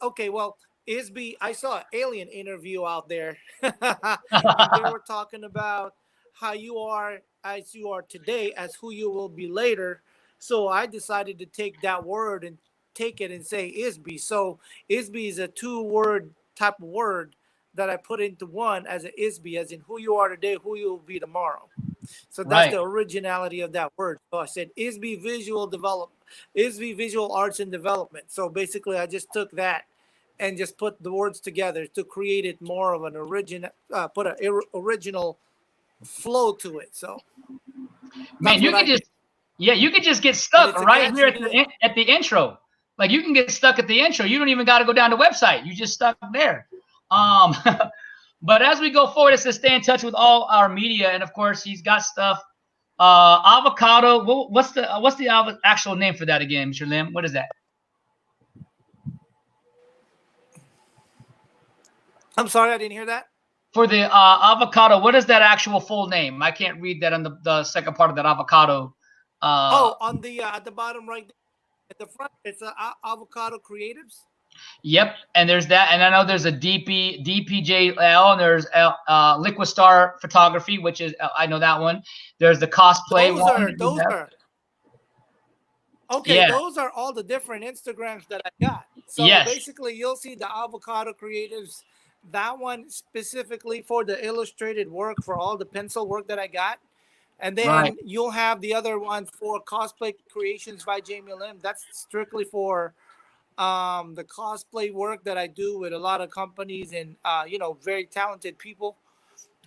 Okay, well, ISB, I saw an alien interview out there. And they were talking about how you are as you are today as who you will be later. So I decided to take that word and take it and say ISB. So ISB is a 2-word type of word that I put into one as an ISB, as in who you are today, who you will be tomorrow. So that's the originality of that word. So I said ISB Visual Arts and Development. So basically I just took that and just put the words together to create it more of an original, put an original flow to it. So, man, you could just, you could just get stuck right here at the intro. Like, you can get stuck at the intro. You don't even got to go down the website. You just stuck there. But as we go forward, it says stay in touch with all our media, and of course, he's got stuff. Avocado. What's the actual name for that again, Mr. Lim? What is that? I'm sorry, I didn't hear that. For the avocado, what is that actual full name? I can't read that on the second part of that avocado. On the at the bottom right at the front, it's Avocado Creatives. Yep, and there's that, and I know there's a DPJL, and there's Liquid Star Photography, which is I know that one. There's the cosplay one. Those are okay. Yeah. Those are all the different Instagrams that I got. So basically, you'll see the Avocado Creatives. That one specifically for the illustrated work, for all the pencil work that I got. And then you'll have the other ones for Cosplay Creations by Jaime Lim. That's strictly for the cosplay work that I do with a lot of companies and very talented people.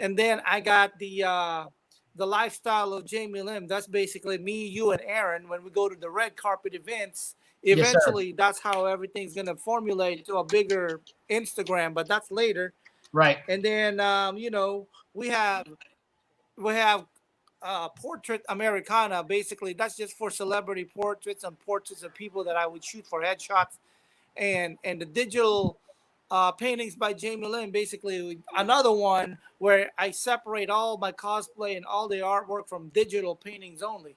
And then I got the lifestyle of Jaime Lim. That's basically me, you, and Aaron when we go to the red carpet events. Eventually, that's how everything's gonna formulate to a bigger Instagram, but that's later. Right. And then we have Portrait Americana. Basically, that's just for celebrity portraits and portraits of people that I would shoot for headshots, and the digital paintings by Jaime Lim. Basically, another one where I separate all my cosplay and all the artwork from digital paintings only.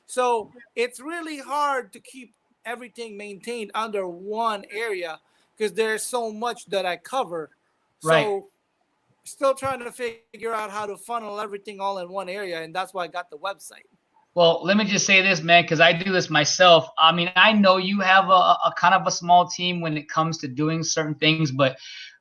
So it's really hard to keep everything maintained under one area because there's so much that I cover. So still trying to figure out how to funnel everything all in one area, and that's why I got the website. Well, let me just say this, man, because I do this myself. I mean, I know you have a kind of a small team when it comes to doing certain things, but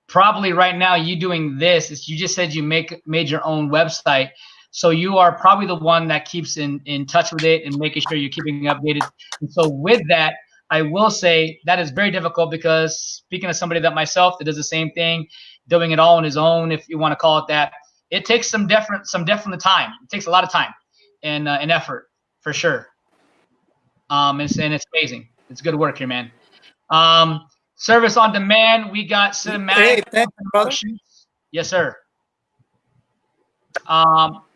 probably right now you doing this is, you just said you made your own website. So you are probably the one that keeps in touch with it and making sure you're keeping updated. And so with that, I will say that is very difficult because speaking of somebody that myself that does the same thing, doing it all on his own, if you want to call it that, it takes some definite time. It takes a lot of time and effort for sure. And it's amazing. It's good work here, man. Service on demand. We got cinematic. Hey, thank you, brother. Yes, sir.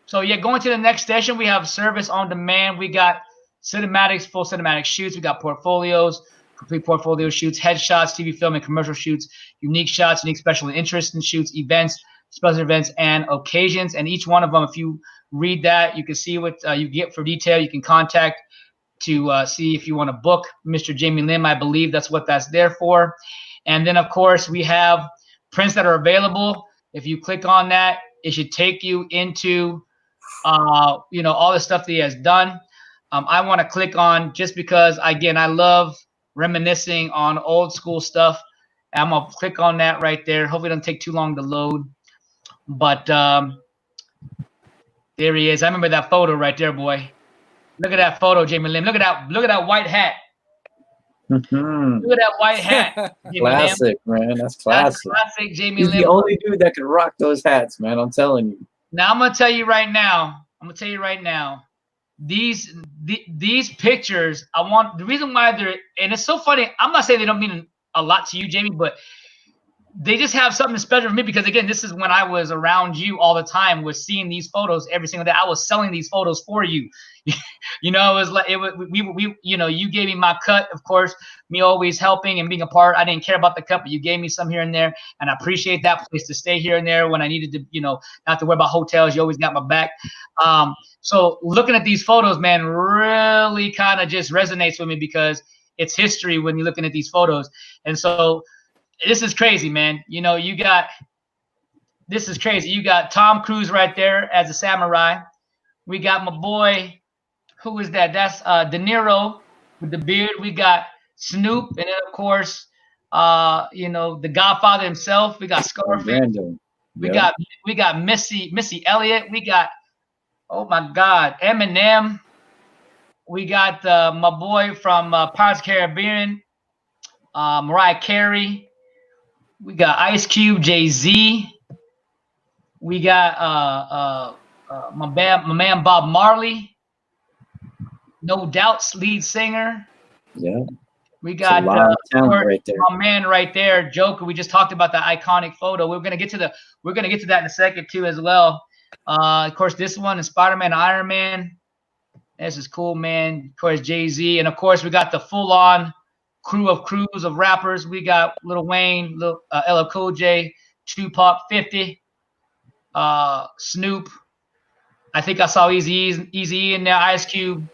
So yeah, going to the next session, we have service on demand. We got cinematics, full cinematic shoots. We got portfolios, complete portfolio shoots, headshots, TV film and commercial shoots, unique shots, unique special interest in shoots, events, special events, and occasions. And each one of them, if you read that, you can see what you get for detail. You can contact to see if you want to book Mr. Jaime Lim. I believe that's what that's there for. And then, of course, we have prints that are available. If you click on that, it should take you into all the stuff that he has done. I want to click on, just because, again, I love reminiscing on old school stuff. I'm going to click on that right there. Hopefully it doesn't take too long to load. But there he is. I remember that photo right there, boy. Look at that photo, Jaime Lim. Look at that white hat. Mm-hmm. Look at that white hat. Classic, man. That's classic. That's classic, Jaime He's Lim. the only dude that could rock those hats, man. I'm telling you. Now I'm gonna tell you right now. These pictures, I want, the reason why they're, and it's so funny. I'm not saying they don't mean a lot to you, Jamie, but they just have something special for me, because again, this is when I was around you all the time, was seeing these photos every single day. I was selling these photos for you. You know, it was like, we you know, you gave me my cut, of course, me always helping and being a part. I didn't care about the cut, but you gave me some here and there, and I appreciate that place to stay here and there when I needed to, you know, not to worry about hotels. You always got my back. So looking at these photos, man, really kind of just resonates with me, because it's history when you're looking at these photos. And so this is crazy, man. You know, this is crazy. You got Tom Cruise right there as a samurai. We got my boy, who is that? That's De Niro with the beard. We got Snoop, and then of course, you know, the Godfather himself. We got Scarface. We got Missy Elliott. We got, oh my God, Eminem. We got my boy from Pirates of the Caribbean, Mariah Carey. We got Ice Cube, Jay-Z. We got my man Bob Marley. No Doubt's lead singer. Yeah. We got right there. My man right there, Joker. We just talked about the iconic photo. We're gonna get to that in a second too, as well. Of course, this one is Spider-Man, Iron Man. This is cool, man. Of course, Jay-Z, and of course, we got the full-on crew of rappers. We got Lil Wayne, LL Cool J, Tupac, 50, Snoop. I think I saw Eazy in there, Ice Cube,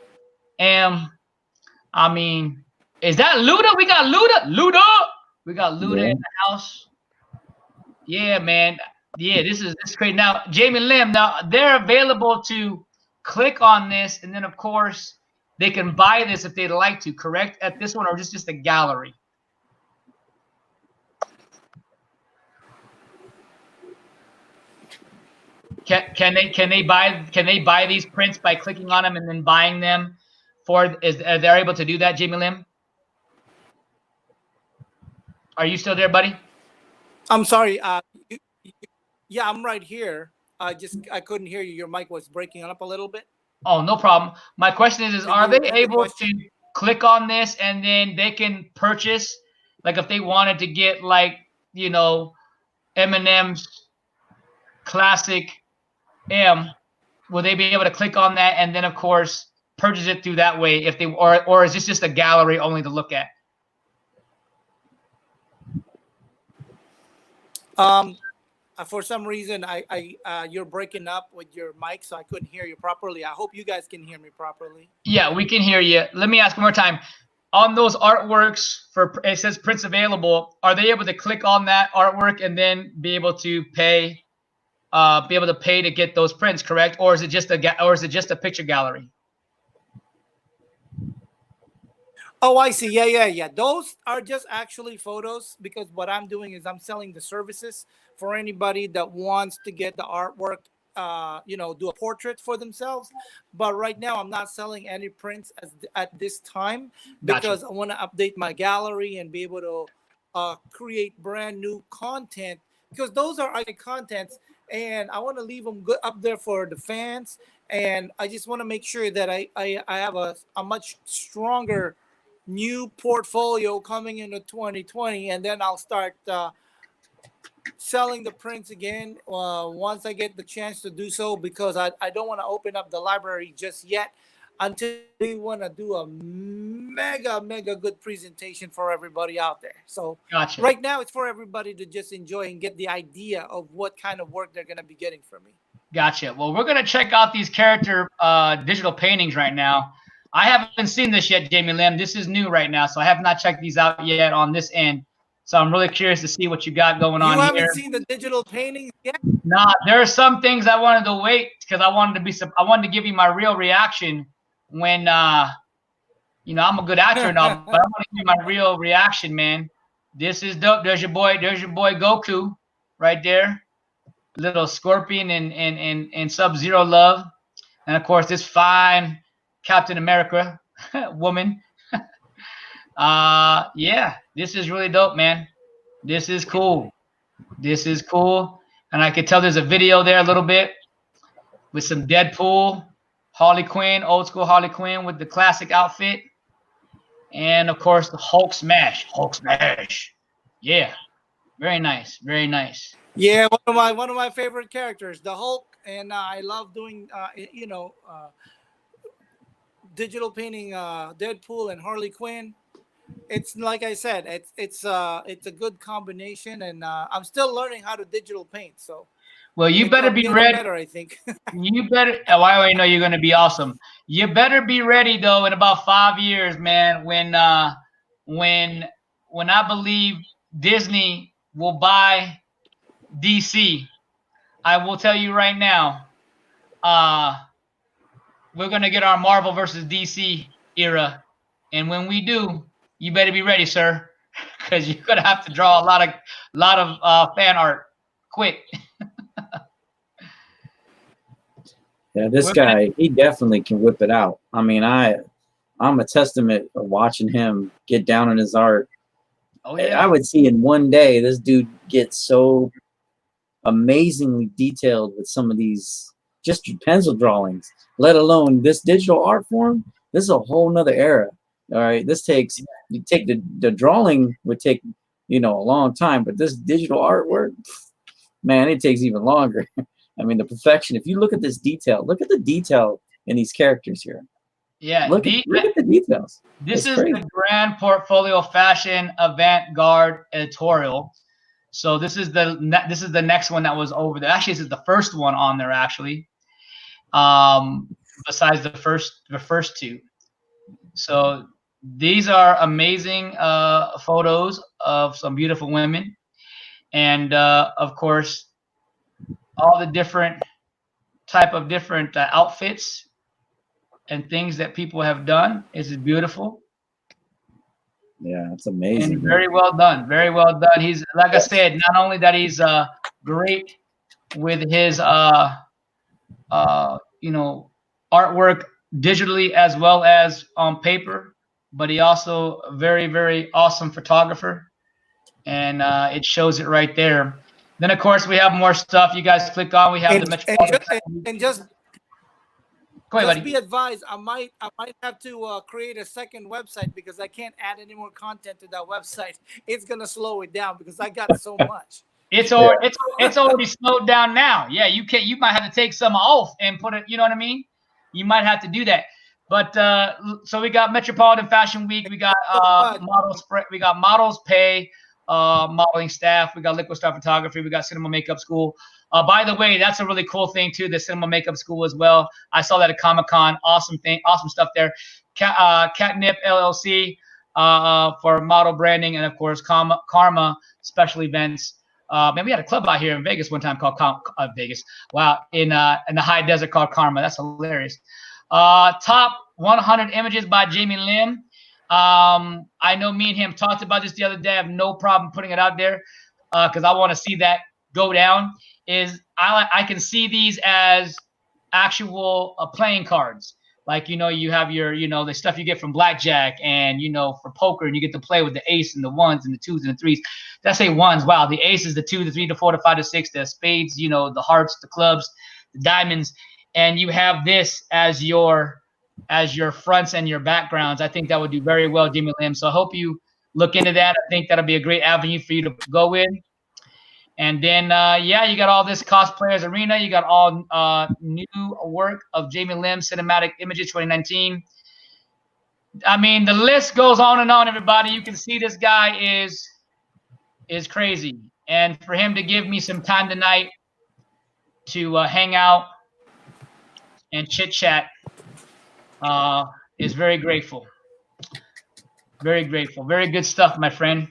I mean, is that Luda? We got Luda. We got Luda in the house. Yeah, man. Yeah, this is great. Now, Jaime Lim, now they're available to click on this, and then of course they can buy this if they'd like to, correct? At this one, or just a gallery? Can they buy these prints by clicking on them and then buying them? Are they able to do that, Jaime Lim? Are you still there, buddy? I'm sorry. Yeah, I'm right here. I couldn't hear you. Your mic was breaking up a little bit. Oh, no problem. My question is are they able to click on this and then they can purchase, like if they wanted to get, like, you know, Eminem's classic M, will they be able to click on that and then of course purchase it through that way, if they, or is this just a gallery only to look at? For some reason, you're breaking up with your mic, so I couldn't hear you properly. I hope you guys can hear me properly. Yeah, we can hear you. Let me ask one more time. On those artworks, it says prints available. Are they able to click on that artwork and then be able to pay? To get those prints, correct? Or is it just a picture gallery? Oh, I see. Yeah. Those are just actually photos, because what I'm doing is I'm selling the services for anybody that wants to get the artwork, do a portrait for themselves. But right now, I'm not selling any prints at this time, because I want to update my gallery and be able to create brand new content, because those are contents, and I want to leave them good up there for the fans. And I just want to make sure that I have a much stronger new portfolio coming into 2020, and then I'll start selling the prints again once I get the chance to do so, because I don't want to open up the library just yet until we want to do a mega good presentation for everybody out there. So Right now it's for everybody to just enjoy and get the idea of what kind of work they're going to be getting from me. Gotcha. Well, we're going to check out these character digital paintings right now. I haven't seen this yet, Jaime Lim. This is new right now, so I have not checked these out yet on this end. So I'm really curious to see what you got going on here. You haven't seen the digital paintings yet? Nah, there are some things I wanted to wait, because I wanted to give you my real reaction when you know, I'm a good actor and all, but I'm gonna give you my real reaction, man. This is dope. There's your boy Goku right there. Little Scorpion and Sub-Zero love. And of course this fine Captain America woman. Yeah, this is really dope, man. This is cool. This is cool. And I could tell there's a video there a little bit with some Deadpool, Harley Quinn, old school Harley Quinn with the classic outfit. And of course the Hulk smash. Hulk smash. Yeah. Very nice. Very nice. Yeah, one of my favorite characters, the Hulk, and I love doing digital painting Deadpool and Harley Quinn. It's like I said, it's a good combination, and I'm still learning how to digital paint. So, well, you better be ready. Better, I think. You better. Oh, I already know you're going to be awesome. You better be ready though in about 5 years, man. When I believe Disney will buy DC, I will tell you right now, we're going to get our Marvel versus DC era, and when we do, you better be ready, sir, because you're gonna have to draw a lot of fan art quick. Yeah, this guy, he definitely can whip it out. I mean, I'm a testament of watching him get down on his art. Oh yeah. I would see in one day this dude gets so amazingly detailed with some of these just pencil drawings, let alone this digital art form. This is a whole nother era. All right, this takes, you take the drawing would take, you know, a long time, but this digital artwork, man, it takes even longer. I mean, the perfection. If you look at this detail, look at the detail in these characters here. Yeah, look at the details. This is the Grand Portfolio Fashion Avant Garde Editorial. So this is the next one that was over there. Actually, this is the first one on there actually. Besides the first two. So these are amazing photos of some beautiful women, and of course all the different outfits and things that people have done. Is beautiful. Yeah, it's amazing. And very well done. Very well done. He's, like I said, not only that he's great with his you know, artwork digitally as well as on paper, but he also a very, very awesome photographer, and it shows it right there. Then of course we have more stuff. You guys click on. We have the Metropolitan. And just go ahead, buddy. Be advised, I might have to create a second website because I can't add any more content to that website. It's gonna slow it down because I got so much. It's already slowed down now. Yeah, you might have to take some off and put it. You know what I mean? You might have to do that. But so we got Metropolitan Fashion Week. We got Models Pay, modeling staff. We got Liquid Star Photography. We got Cinema Makeup School. By the way, that's a really cool thing too. The Cinema Makeup School as well. I saw that at Comic-Con. Awesome thing. Awesome stuff there. Catnip LLC for model branding, and of course Karma special events. Man, we had a club out here in Vegas one time called Vegas. Wow, in the high desert called Karma. That's hilarious. Top 100 images by Jaime Lim. I know me and him talked about this the other day. I have no problem putting it out there because I want to see that go down. I can see these as actual playing cards. Like, you know, you have your, you know, the stuff you get from blackjack and, you know, for poker, and you get to play with the ace and the ones and the twos and the threes. Did I say ones? Wow. The ace is the 2, the 3, the 4, the 5, the 6, the spades, you know, the hearts, the clubs, the diamonds. And you have this as your fronts and your backgrounds. I think that would do very well, Jaime Lim. So I hope you look into that. I think that'll be a great avenue for you to go in. And then, yeah, you got all this Cosplayers Arena. You got all new work of Jaime Lim, Cinematic Images 2019. I mean, the list goes on and on, everybody. You can see this guy is crazy. And for him to give me some time tonight to hang out and chit-chat is very grateful. Very grateful. Very good stuff, my friend.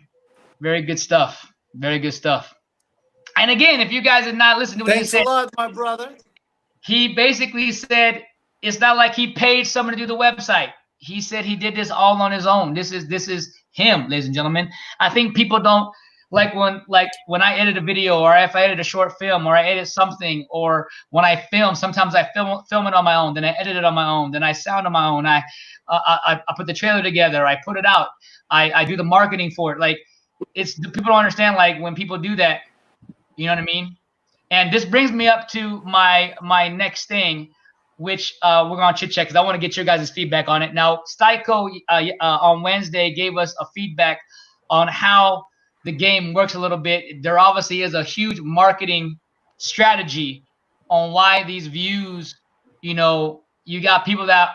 Very good stuff. Very good stuff. And again, if you guys did not listen to what he said, thanks a lot, my brother. He basically said it's not like he paid someone to do the website. He said he did this all on his own. This is him, ladies and gentlemen. I think people don't like when I edit a video, or if I edit a short film, or I edit something, or when I film, sometimes I film it on my own, then I edit it on my own, then I sound on my own. I put the trailer together, I put it out, I do the marketing for it. Like, it's people don't understand, like, when people do that, you know what I mean? And this brings me up to my next thing, which we're going to chit chat, because I want to get your guys' feedback on it. Now, Styco on Wednesday gave us a feedback on how the game works a little bit. There obviously is a huge marketing strategy on why these views, you know, you got people that,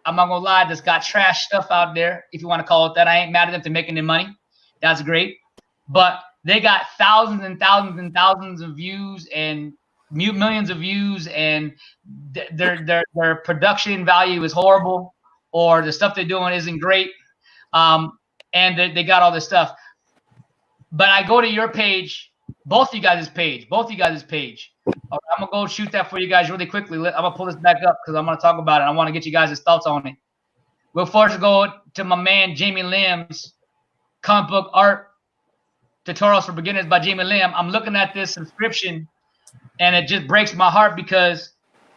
I'm not going to lie, that's got trash stuff out there, if you want to call it that. I ain't mad at them for making their money. That's great. But they got thousands and thousands and thousands of views and millions of views, and their production value is horrible, or the stuff they're doing isn't great, and they got all this stuff. But I go to your page, both you guys' page. All right, I'm gonna go shoot that for you guys really quickly. I'm gonna pull this back up because I'm gonna talk about it. I want to get you guys' thoughts on it. We'll first go to my man Jaime Lim's comic book art tutorials for beginners by Jaime Lim. I'm looking at this subscription, and it just breaks my heart, because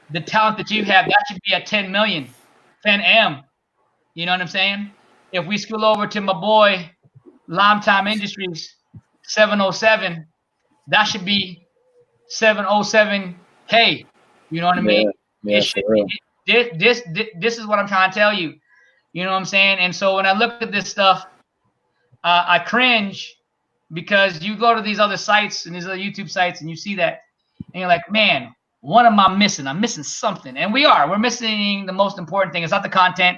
the talent that you have, that should be at 10 million. Fan M. You know what I'm saying? If we scroll over to my boy, Lime Time Industries, 707, that should be 707K. You know what I mean? Yeah, it should be, this is what I'm trying to tell you. You know what I'm saying? And so when I look at this stuff, I cringe, because you go to these other sites and these other YouTube sites, and you see that, and you're like, man, what am I missing? I'm missing something. And we're missing the most important thing. It's not the content.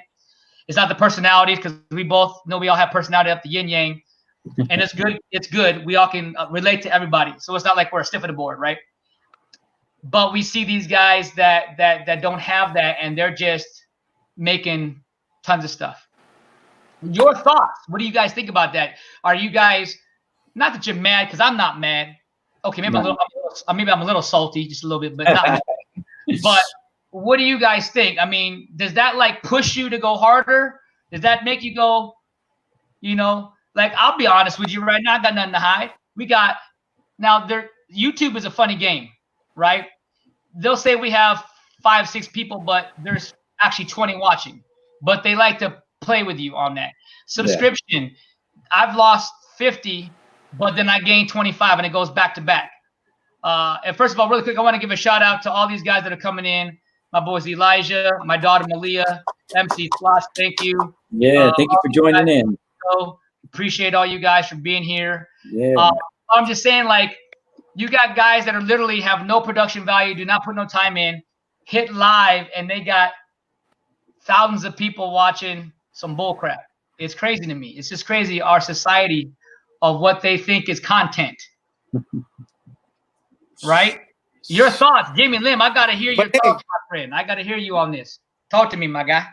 It's not the personalities, because we both know we all have personality up the yin yang. And it's good. It's good. We all can relate to everybody. So it's not like we're a stiff at the board, right? But we see these guys that don't have that, and they're just making tons of stuff. Your thoughts? What do you guys think about that? Are you guys, not that you're mad, because I'm not mad. Okay, maybe I'm a little salty, just a little bit, but not. But what do you guys think? I mean, does that like push you to go harder? Does that make you go, you know, like, I'll be honest with you right now, I got nothing to hide. YouTube is a funny game, right? They'll say we have 5-6 people, but there's actually 20 watching. But they like to play with you on that. Subscription, yeah. I've lost 50, but then I gained 25, and it goes back to back. And first of all, really quick, I want to give a shout out to all these guys that are coming in. My boys Elijah, my daughter Malia, MC Sloss, thank you. Yeah, thank you for joining in. Appreciate all you guys for being here. Yeah. I'm just saying, like, you got guys that are literally have no production value, do not put no time in, hit live, and they got thousands of people watching some bull crap. It's crazy to me. It's just crazy, our society of what they think is content. Right? Your thoughts, Jaime Lim. I gotta hear your thoughts, my friend. I gotta hear you on this. Talk to me, my guy.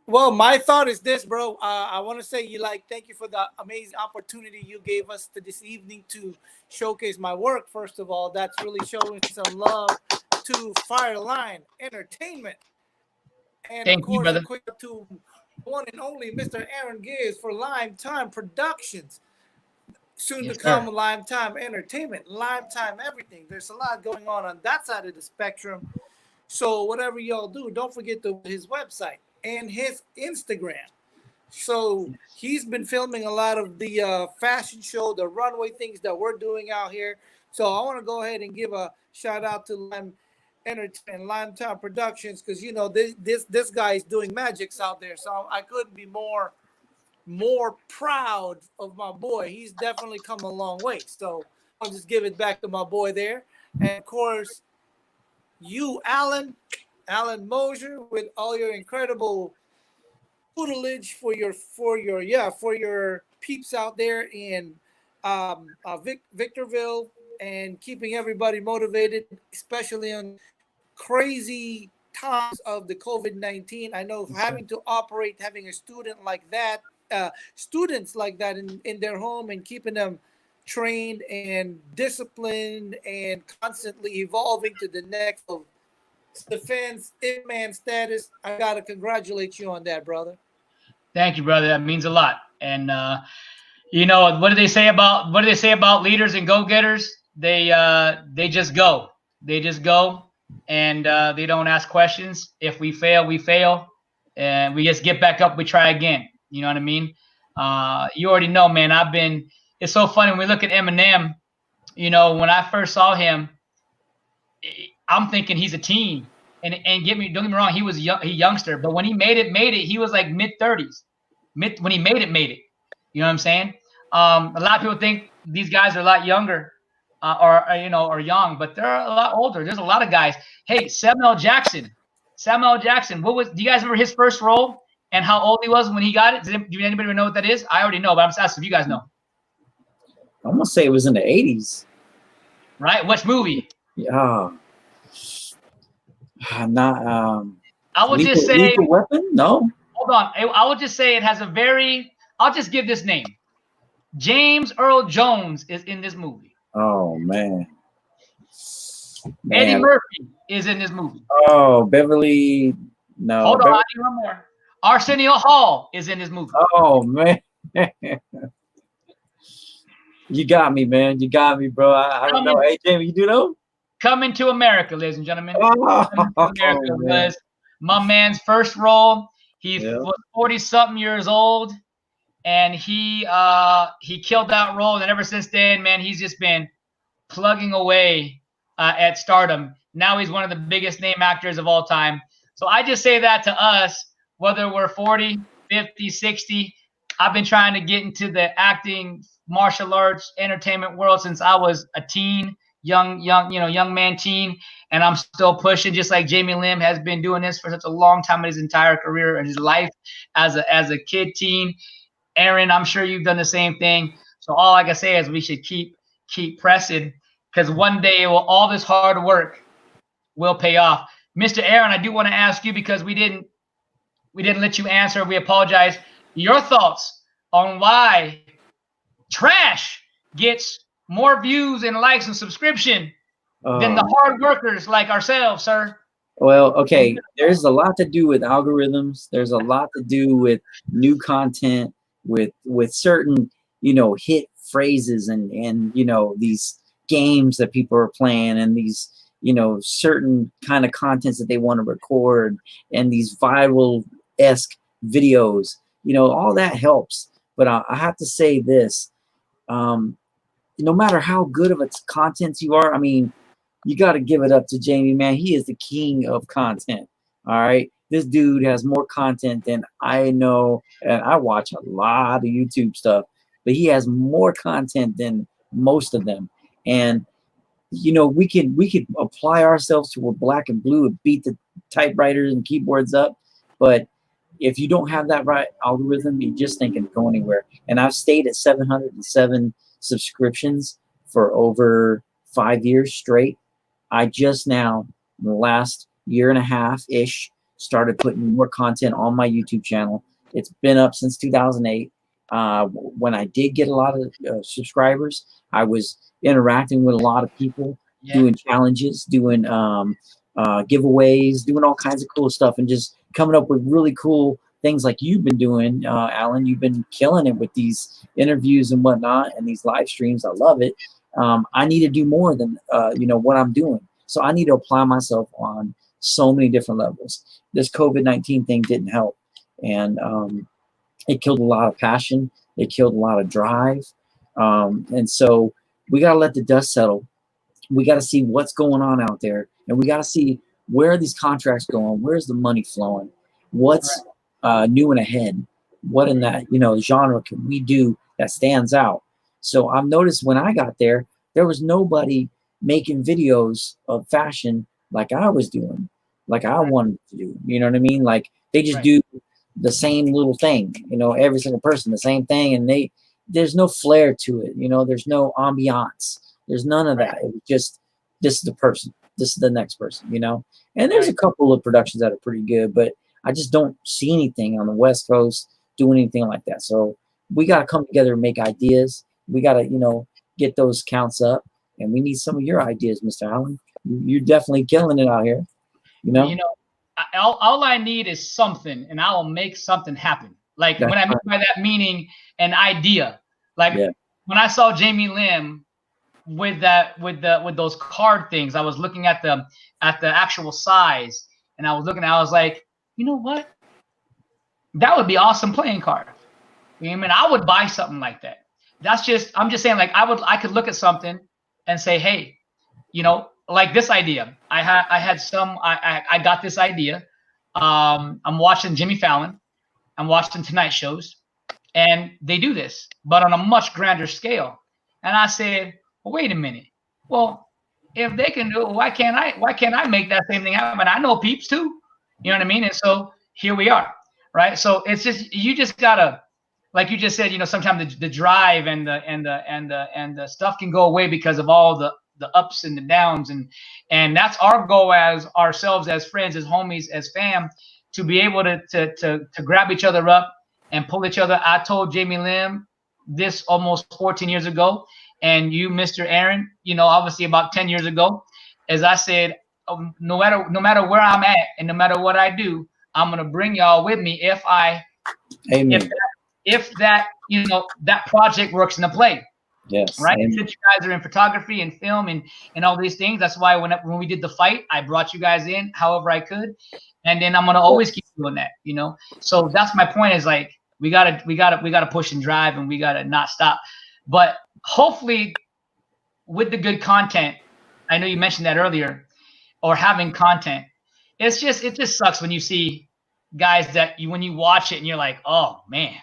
Well, my thought is this, bro. I want to say thank you for the amazing opportunity you gave us this evening to showcase my work. First of all, that's really showing some love to Fireline Entertainment. And thank of course, you, brother. A quick to one and only Mr. Aaron Gibbs for Lime Time Productions. Soon to come, Lime Time Entertainment, Lime Time everything. There's a lot going on that side of the spectrum. So whatever y'all do, don't forget his website and his Instagram. So he's been filming a lot of the fashion show, the runway things that we're doing out here. So I want to go ahead and give a shout out to Lime Entertainment, Lime Time Productions, because you know this guy is doing magics out there. So I couldn't be more proud of my boy. He's definitely come a long way. So I'll just give it back to my boy there. And of course, you, Alan Mosier, with all your incredible tutelage for your peeps out there in Victorville, and keeping everybody motivated, especially on crazy times of the COVID-19. I know having a student like that, students like that in their home, and keeping them trained and disciplined and constantly evolving to the next defense man status. I gotta congratulate you on that, brother. Thank you, brother. That means a lot. And you know, what do they say about leaders and go-getters? They just go. They just go, and they don't ask questions. If we fail, we fail, and we just get back up. We try again. You know what I mean? You already know, man. It's so funny when we look at Eminem. You know, when I first saw him, I'm thinking he's a teen. And don't get me wrong, he was a youngster. But when he made it, he was like mid-30s. When he made it. You know what I'm saying? A lot of people think these guys are a lot younger, or young, but they're a lot older. There's a lot of guys. Hey, Samuel Jackson. Do you guys remember his first role and how old he was when he got it? Do anybody know what that is? I already know, but I'm just asking if you guys know. I'm gonna say it was in the 80s. Right? Which movie? Yeah. Not I would Lethal, just say Lethal Weapon? No. Hold on. I would just say it has I'll just give this name. James Earl Jones is in this movie. Oh man. Eddie Murphy is in this movie. Oh, Beverly. No. Hold on, I need one more. Arsenio Hall is in this movie. Oh man. You got me, man. You got me, bro. I don't know. Hey, Jamie, you do know? Coming to America, ladies and gentlemen. Oh, America was my man's first role. He was 40-something years old, and he killed that role. And ever since then, man, he's just been plugging away at stardom. Now he's one of the biggest name actors of all time. So I just say that to us, whether we're 40, 50, 60. I've been trying to get into the acting, martial arts, entertainment world since I was a teen, young man teen, and I'm still pushing, just like Jaime Lim has been doing this for such a long time in his entire career and his life as a kid teen. Aaron, I'm sure you've done the same thing. So all I can say is we should keep pressing, because one day all this hard work will pay off. Mr. Aaron, I do want to ask you, because we didn't let you answer. We apologize. Your thoughts on why trash gets more views and likes and subscription than the hard workers like ourselves, sir? Well, okay, there's a lot to do with algorithms. There's a lot to do with new content, with certain, hit phrases and these games that people are playing, and these, certain kind of contents that they want to record, and these viral-esque videos. All that helps. But I have to say this, no matter how good of its contents you are, I mean, you got to give it up to Jamie, man. He is the king of content. All right. This dude has more content than I know. And I watch a lot of YouTube stuff, but he has more content than most of them. And, we could apply ourselves to a black and blue and beat the typewriters and keyboards up. But if you don't have that right algorithm, you just ain't gonna go anywhere. And I've stayed at 707 subscriptions for over 5 years straight. I just now, in the last year and a half-ish, started putting more content on my YouTube channel. It's been up since 2008. When I did get a lot of subscribers, I was interacting with a lot of people, doing challenges, doing giveaways, doing all kinds of cool stuff, and just coming up with really cool things like you've been doing, Alan. You've been killing it with these interviews and whatnot and these live streams. I love it. I need to do more than, what I'm doing. So I need to apply myself on so many different levels. This COVID-19 thing didn't help. And it killed a lot of passion. It killed a lot of drive. And so we got to let the dust settle. We got to see what's going on out there. And we got to see, where are these contracts going? Where's the money flowing? What's new and ahead? What in that, genre can we do that stands out? So I've noticed when I got there, there was nobody making videos of fashion like I was doing, like I wanted to do. You know what I mean? Like they just do the same little thing, every single person, the same thing. And there's no flair to it. There's no ambiance. There's none of that. It was just, this is the person. This is the next person, And there's a couple of productions that are pretty good, but I just don't see anything on the West Coast doing anything like that. So we got to come together and make ideas. We got to, get those counts up, and we need some of your ideas, Mr. Allen. You're definitely killing it out here. You know, all I need is something, and I will make something happen. Like That's when I mean right. by that, meaning an idea. Like when I saw Jaime Lim with those card things, I was looking at the actual size, and I was like, you know what? That would be awesome playing cards. I mean, I would buy something like that. I'm just saying, like, I could look at something and say, hey, like this idea. I got this idea. I'm watching Jimmy Fallon. I'm watching Tonight shows, and they do this, but on a much grander scale. And I said, well, wait a minute. Well, if they can do it, why can't I? Why can't I make that same thing happen? I know peeps too. You know what I mean? And so here we are, right? So it's just you just gotta, like you just said, sometimes the drive and the stuff can go away because of all the ups and the downs, and that's our goal as ourselves, as friends, as homies, as fam, to be able to grab each other up and pull each other. I told Jaime Lim this almost 14 years ago, and you, Mr. Aaron, obviously about 10 years ago, as I said, no matter where I'm at and no matter what I do, I'm gonna bring y'all with me Amen. if that that project works into play. Yes. Right. Amen. Since you guys are in photography and film and all these things, that's why when we did the fight, I brought you guys in however I could, and then I'm gonna always keep doing that. So that's my point. Is like we gotta push and drive, and we gotta not stop. But hopefully, with the good content, I know you mentioned that earlier, or having content, it just sucks when you see guys that when you watch it and you're like, oh man.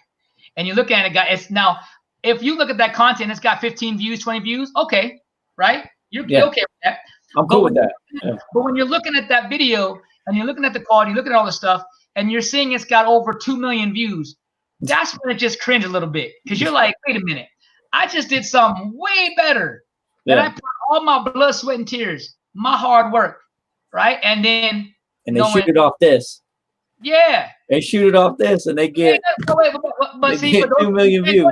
And you look at it, guys. Now, if you look at that content, it's got 15 views, 20 views. Okay, right? You're okay with that. I'm cool with that. But when you're looking at that video and you're looking at the quality, you're looking at all the stuff, and you're seeing it's got over 2 million views, that's when it just cringe a little bit, because you're like, wait a minute, I just did something way better. And I put all my blood, sweat, and tears, my hard work, right? And then they shoot it off this. Yeah. They shoot it off this, and they get, but 2 million views.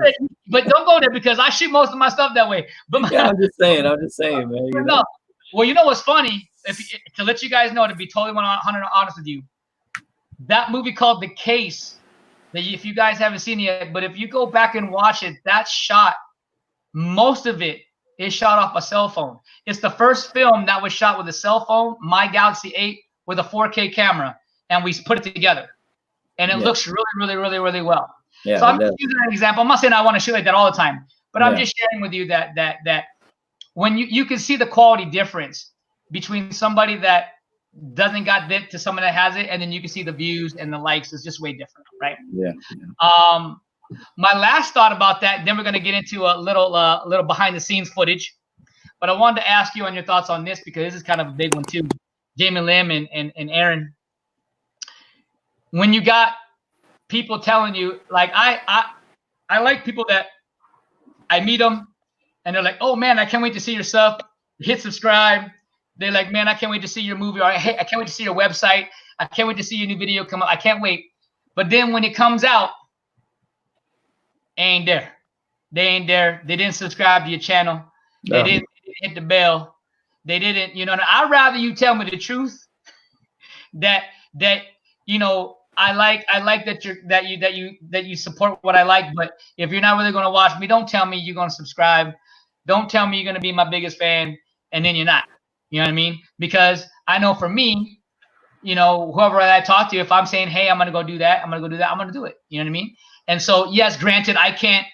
But don't go there, because I shoot most of my stuff that way. But I'm just saying, man. No. Well, you know what's funny? To let you guys know, to be totally 100 honest with you, that movie called The Case, that if you guys haven't seen it yet, but if you go back and watch it, that shot, most of it is shot off a cell phone. It's the first film that was shot with a cell phone, my Galaxy 8, with a 4K camera. And we put it together, and it looks really, really, really, really well. So I'm just using an example. I'm not saying I want to shoot like that all the time, but I'm just sharing with you that when you can see the quality difference between somebody that doesn't got it to someone that has it, and then you can see the views and the likes is just way different, right? Yeah. My last thought about that. Then we're gonna get into a little behind the scenes footage, but I wanted to ask you on your thoughts on this, because this is kind of a big one too. Jaime Lim and Aaron. When you got people telling you, like I like people that I meet them and they're like, oh man, I can't wait to see your stuff. Hit subscribe. They're like, man, I can't wait to see your movie. Or hey, I can't wait to see your website. I can't wait to see your new video come up. I can't wait. But then when it comes out, ain't there. They ain't there. They didn't subscribe to your channel. They didn't hit the bell. They didn't, I'd rather you tell me the truth that I like that you support what I like, but if you're not really going to watch me, don't tell me you're going to subscribe. Don't tell me you're going to be my biggest fan, and then you're not. You know what I mean? Because I know for me, whoever I talk to, if I'm saying, hey, I'm going to go do that, I'm going to do it. You know what I mean? And so, yes, granted, I can't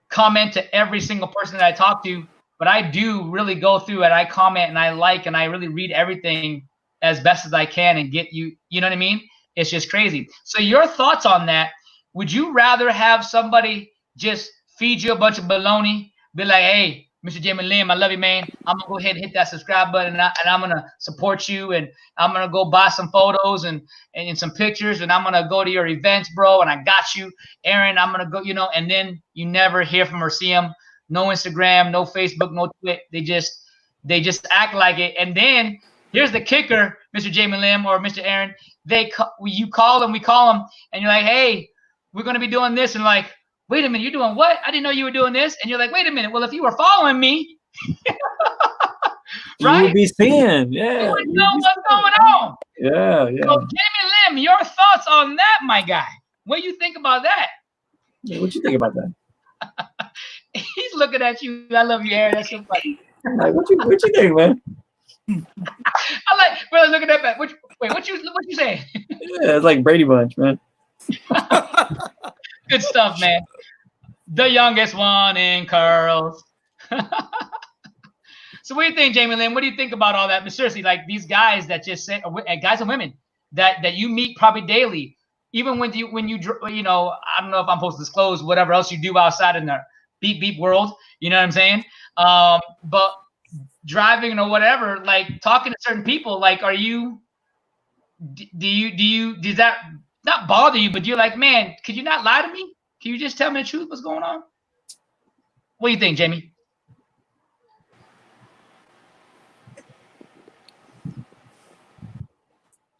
comment to every single person that I talk to, but I do really go through it. I comment and I like, and I really read everything as best as I can and get you know what I mean? It's just crazy. So your thoughts on that? Would you rather have somebody just feed you a bunch of baloney, be like, hey, Mr. Jaime Lim, I love you, man. I'm going to go ahead and hit that subscribe button, and I'm going to support you, and I'm going to go buy some photos and some pictures, and I'm going to go to your events, bro, and I got you. Aaron, I'm going to go, and then you never hear from or see them. No Instagram, no Facebook, no Twitter. They just act like it. And then here's the kicker, Mr. Jaime Lim or Mr. Aaron. You call them, we call them, and you're like, hey, we're going to be doing this. And like, wait a minute, you're doing what? I didn't know you were doing this. And you're like, wait a minute. Well, if you were following me, right? You'd be seeing, yeah. You would know what's going on. Yeah, yeah. So, Jamie Lim, your thoughts on that, my guy? What do you think about that? Yeah, what you think about that? He's looking at you. I love you, Aaron. That's so funny. Like, what you think, man? I like, brother, look at that. Wait, what you saying? Yeah, it's like Brady Bunch, man. Good stuff, man. The youngest one in curls. So what do you think, Jamie Lynn? What do you think about all that? But seriously, like these guys that just say, guys and women that you meet probably daily, even when you I don't know if I'm supposed to disclose whatever else you do outside in the beep beep world. You know what I'm saying? But driving or whatever, like talking to certain people, like, are you? Does that not bother you? But you're like, man, could you not lie to me? Can you just tell me the truth? What's going on? What do you think, Jamie?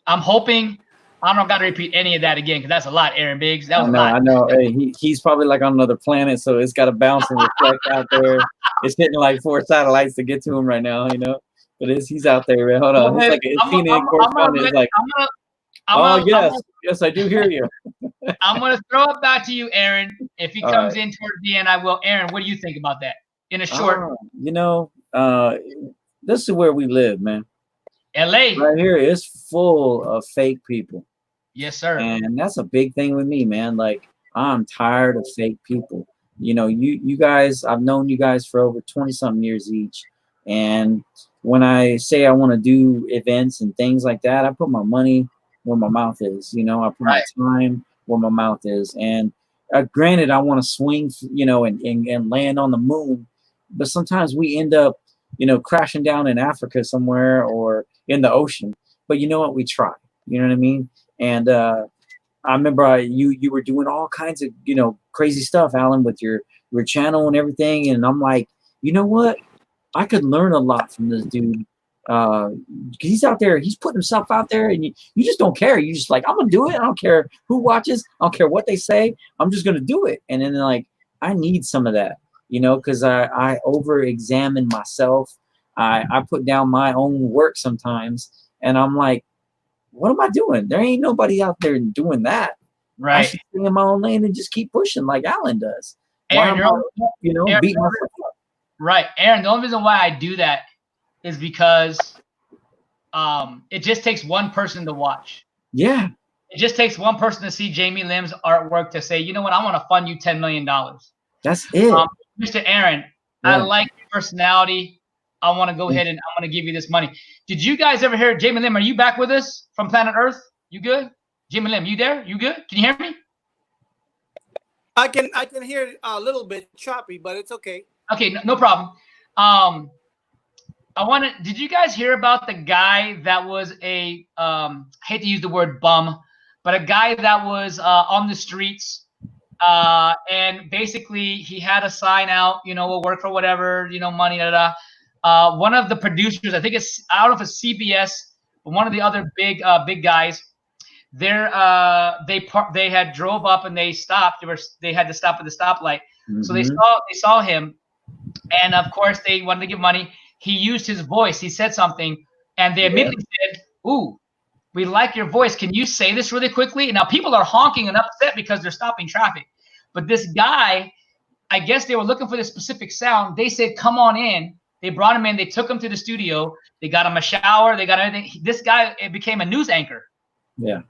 I'm hoping I don't got to repeat any of that again because that's a lot, Aaron Biggs. That was a lot. I know. Hey, he's probably like on another planet, so it's got to bounce and reflect out there. It's hitting like 4 satellites to get to him right now, you know. But he's out there, man. Hold on. Well, it's like a CNN correspondent. It's like, yes, I do hear you. I'm gonna throw it back to you, Aaron. If he comes in towards the end, I will. Aaron, what do you think about that? In a short, this is where we live, man. LA right here is full of fake people. Yes, sir. And that's a big thing with me, man. Like, I'm tired of fake people. You know, you guys, I've known you guys for over 20 something years each. And when I say I want to do events and things like that, I put my money where my mouth is. You know, I put my time where my mouth is. And granted, I want to swing, and land on the moon. But sometimes we end up, crashing down in Africa somewhere or in the ocean. But you know what? We try. You know what I mean? And I remember you were doing all kinds of, crazy stuff, Alan, with your channel and everything. And I'm like, you know what? I could learn a lot from this dude. He's out there, he's putting himself out there, and you just don't care. You just like, I'm gonna do it. I don't care who watches, I don't care what they say, I'm just gonna do it. And then like, I need some of that, because I over-examine myself. I put down my own work sometimes, and I'm like, what am I doing? There ain't nobody out there doing that. Right. I should stay in my own lane and just keep pushing like Alan does. Aaron, beating myself up. Right, Aaron. The only reason why I do that is because it just takes one person to watch. Yeah. It just takes one person to see Jamie Lim's artwork to say, you know what, I want to fund you $10 million. That's it. Mr. Aaron, I like your personality. I want to go ahead and I'm going to give you this money. Did you guys ever hear Jamie Lim? Are you back with us from Planet Earth? You good? Jamie Lim, you there? You good? Can you hear me? I can hear a little bit choppy, but it's okay. Okay, no problem. Did you guys hear about the guy that was I hate to use the word bum, but a guy that was on the streets and basically he had a sign out, we'll work for whatever, money, one of the producers, I think I don't know if it's CBS, but one of the other big guys, they had drove up and they stopped. They had to stop at the stoplight. Mm-hmm. So they saw him, and of course they wanted to give money. He used his voice. He said something, and they immediately said, "Ooh, we like your voice. Can you say this really quickly?" And now people are honking and upset because they're stopping traffic. But this guy, I guess they were looking for this specific sound. They said, "Come on in." They brought him in. They took him to the studio. They got him a shower. They got everything. This guy became a news anchor. Yeah.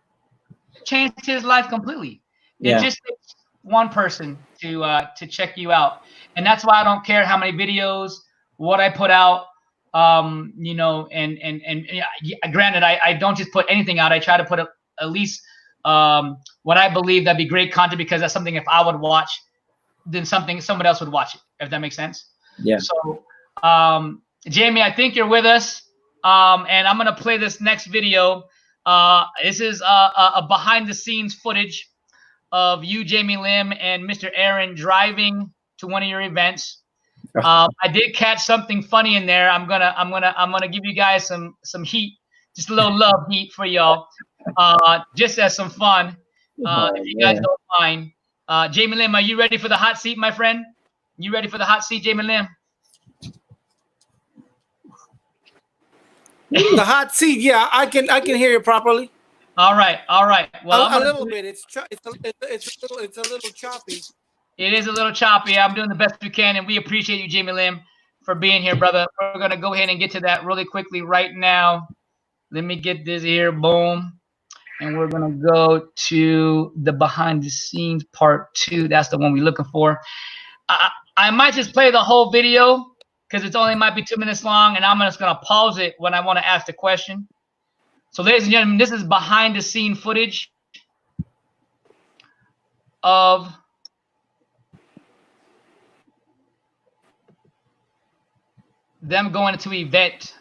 Changed his life completely. It just takes one person to check you out. And that's why I don't care how many videos, what I put out, and granted, I don't just put anything out. I try to put at least what I believe that'd be great content, because that's something if I would watch, then somebody else would watch it, if that makes sense. Yeah. So Jamie, I think you're with us, and I'm gonna play this next video. This is a behind the scenes footage of you, Jamie Lim, and Mr. Aaron driving to one of your events. I did catch something funny in there. I'm gonna give you guys some heat, just a little love heat for y'all, just as some fun, if you guys don't mind. Jamie Lim, are you ready for the hot seat, my friend? You ready for the hot seat, Jamie Lim? The hot seat. Yeah, I can hear you properly. All right, all right. Well, A little bit. It's a little choppy. It is a little choppy. I'm doing the best we can, and we appreciate you, Jaime Lim, for being here, brother. We're gonna go ahead and get to that really quickly right now. Let me get this here, boom, and we're gonna go to the behind the scenes part 2. That's the one we're looking for. I might just play the whole video because it's only might be 2 minutes long, and I'm just gonna pause it when I want to ask the question. So, ladies and gentlemen, this is behind the scene footage of them going to event.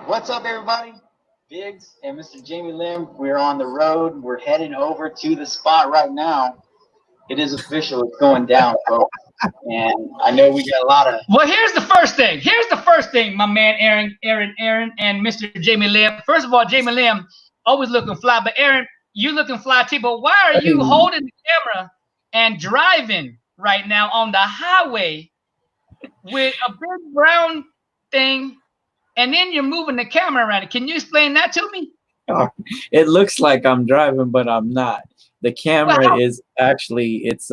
What's up, everybody? Biggs and Mr. Jaime Lim, we're on the road. We're heading over to the spot right now. It is official. It's going down, folks. And I know we got a lot of... Well, here's the first thing. Here's the first thing, my man, Aaron, and Mr. Jaime Lim. First of all, Jaime Lim, always looking fly. But, Aaron, you looking fly, too. But why are you holding the camera and driving right now on the highway with a big brown thing, and then you're moving the camera around? Can you explain that to me? It looks like I'm driving, but I'm not. The camera is actually, it's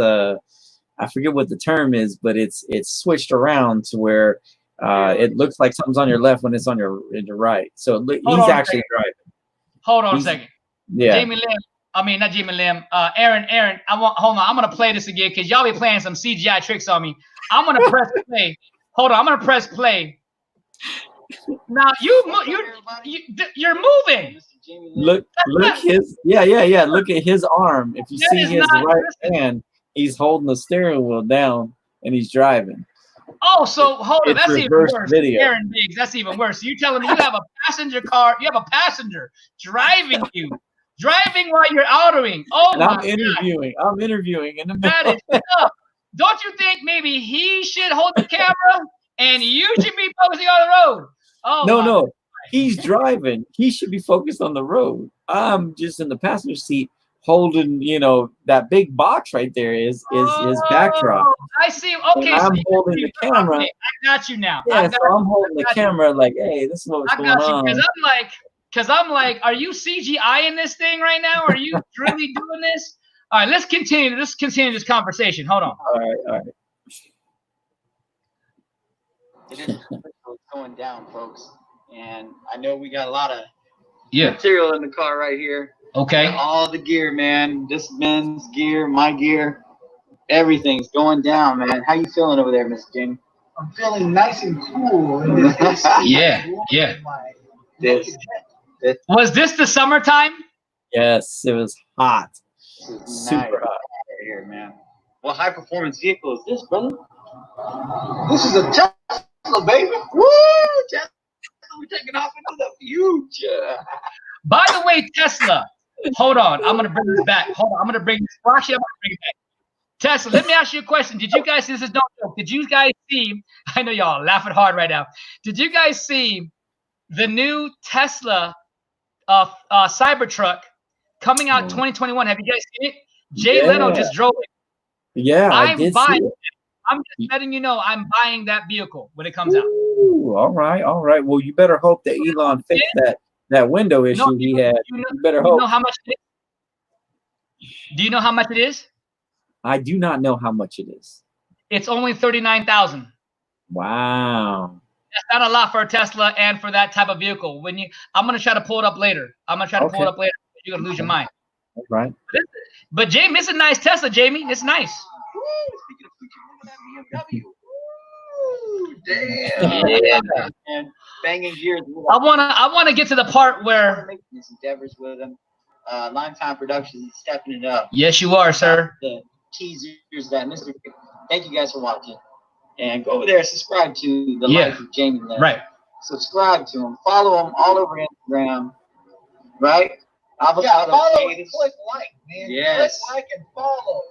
I forget what the term is, but it's switched around to where it looks like something's on your left when it's on your right. So he's actually driving. Hold on a second. Yeah. Jaime Lim. I mean, not Jaime Lim. Aaron. Hold on. I'm gonna play this again because y'all be playing some CGI tricks on me. I'm gonna press play. Hold on. I'm gonna press play. Now you're moving. Look his Look at his arm. If you see his right hand, he's holding the steering wheel down and he's driving. Oh, so hold on. That's even worse. Video. Aaron Biggs, that's even worse. You're telling me you have a passenger car, you have a passenger driving while you're autoing. Oh, and I'm interviewing. I'm interviewing in the middle. That is tough. Don't you think maybe he should hold the camera and you should be focusing on the road? Oh, no. He's driving. He should be focused on the road. I'm just in the passenger seat holding, that big box right there is his backdrop. I see. Okay, and I'm holding the camera. I got you now. Yeah, so I'm holding the camera like, hey, this is what's going on. Because I'm like, are you CGI in this thing right now? Are you really doing this? All right, let's continue this conversation. Hold on. All right. It is going down, folks. And I know we got a lot of Yeah. material in the car right here. Okay. All the gear, man. This men's gear, my gear, everything's going down, man. How you feeling over there, Mr. Jaime? I'm feeling nice and cool. Yeah. Was this the summertime? Yes, it was hot. Super hot here, man. What high performance vehicle is this, brother? This is a Tesla, baby. Woo! Tesla, we're taking off into the future. By the way, Tesla. Hold on. I'm gonna bring this back. Hold on. I'm gonna bring this. Actually, I'm gonna bring it back. Tesla, let me ask you a question. Did you guys see this? Is no joke. Did you guys see? I know y'all laughing hard right now. Did you guys see the new Tesla Cybertruck coming out 2021? Have you guys seen it? Jay Leno just drove it. Yeah, I did see it. I'm just letting you know I'm buying that vehicle when it comes out. Ooh, all right. Well, you better hope that Elon fixed that window issue he had. You better hope. You know how much it is? Do you know how much it is? I do not know how much it is. It's only $39,000. Wow. That's not a lot for a Tesla and for that type of vehicle. I'm gonna try to pull it up later. Pull it up later. You're gonna lose your mind. All right. But Jaime, it's a nice Tesla, Jaime. It's nice. Speaking of future, look at that BMW. Damn. And banging gears. I wanna get to the part where making these endeavors with them. Line Time Productions is stepping it up. Yes, you are, sir. The teasers that Mr. Thank you guys for watching. And go over there and subscribe to the Life of Jaime Lim. Right. Subscribe to him. Follow him all over Instagram. Right? Follow and click like, man. Yes. Click like and follow.